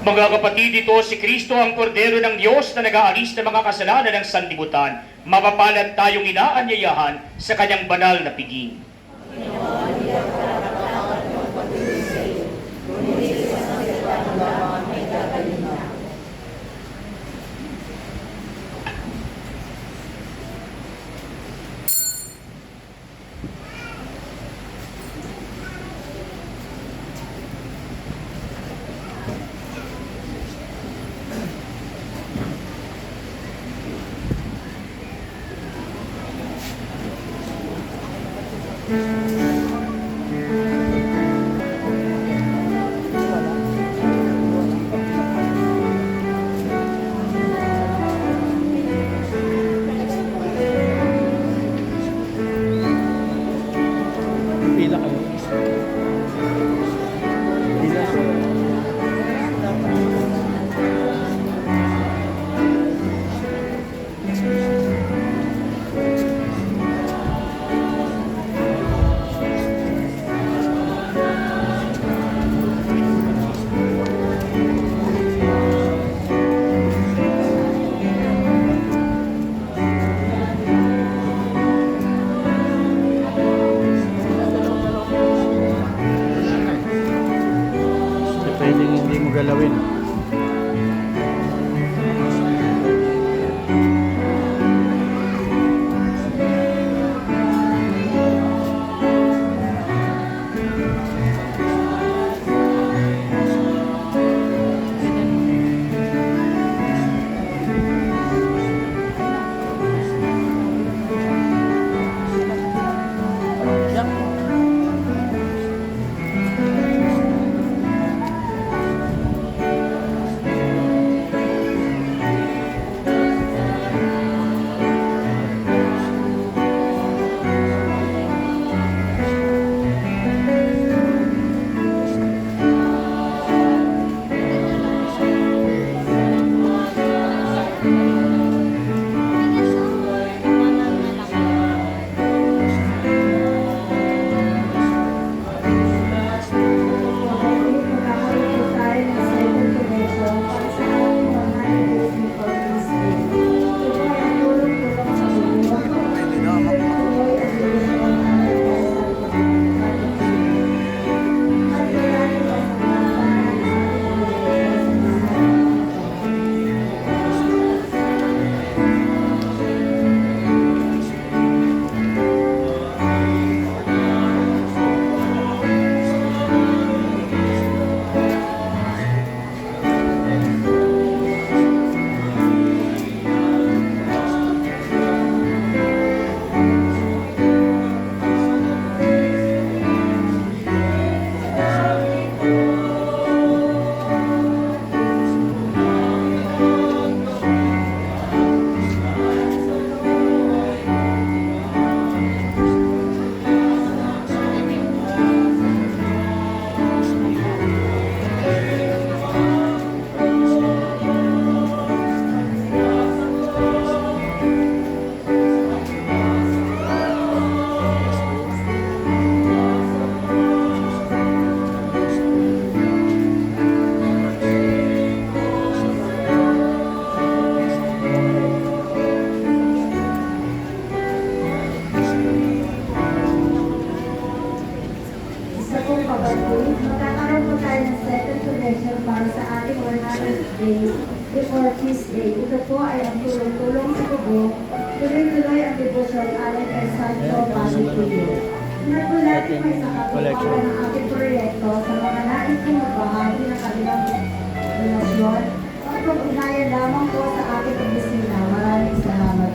Mga kapatid, ito si Kristo ang kordero ng Diyos na nag-aalis ng mga kasalanan ng sanlibutan. Mapapalad tayong inaanyayahan sa kanyang banal na piging. Pila kayo. Pila. Pwedeng hindi mo galawin. Magkakaroon po tayo ng second convention para sa ating 100 days before Feast Day. Ito po ay ang tulong-tulong sa tubo, tuloy-tuloy ang debosyon aling kay Santo Padre Pio. Nagpulati may sakatuparan ng ating proyekto sa mga nais kong magbahagi ng kanilang donasyon. Ang pag-unayan lamang po sa ating opisina. Maraming salamat.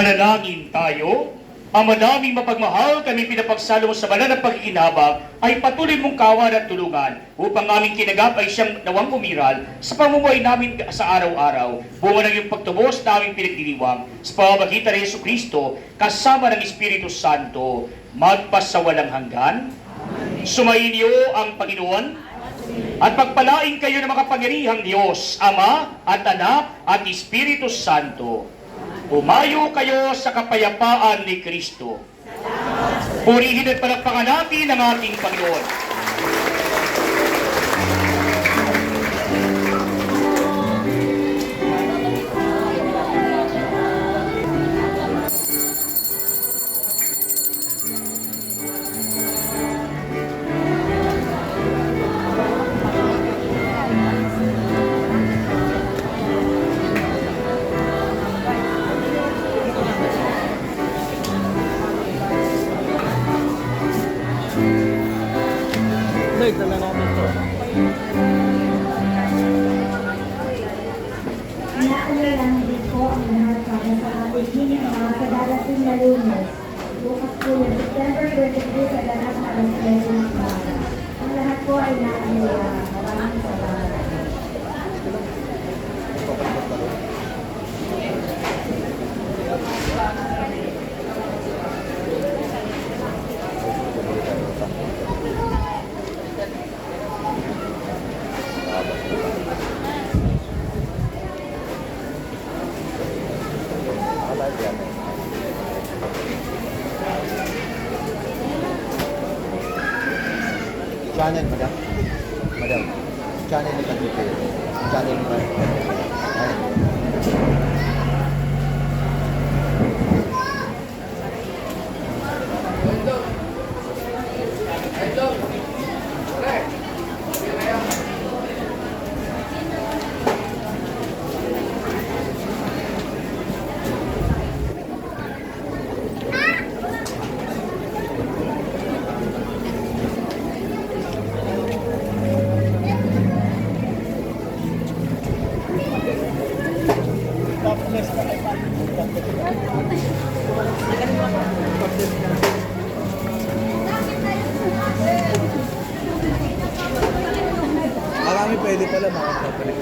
Manalangin tayo. Ama naming mapagmahal, kami pinapagsalo mo sa banal na pag-iinabang ay patuloy mong kawan at tulungan upang aming kinagap ay siyang nawang umiral sa pamumuhay namin sa araw-araw. Bunga ng iyong pagtubos na aming pinagdiriwang sa pamamagitan ng Yesu Kristo kasama ng Espiritu Santo magpasawalang hanggan. Sumayin niyo ang Panginoon at pagpalain kayo ng makapangyarihang Diyos, Ama at Anak at Espiritu Santo. Umayo kayo sa kapayapaan ni Kristo. Purihin at palakpakan natin ang ating Panginoon. Dahil dala namin to. Inaalalahan din po ang lahat para sa ating mga kadalating na Lunes. Bukas po ng September 23 sa ganap na ang Iglesia ng Bayan. Ang lahat po ay naaalalahan. Maraming salamat. Channel, madam. Madam. Channel ni Kadite. Channel ni Marami pwede pala makapapalik.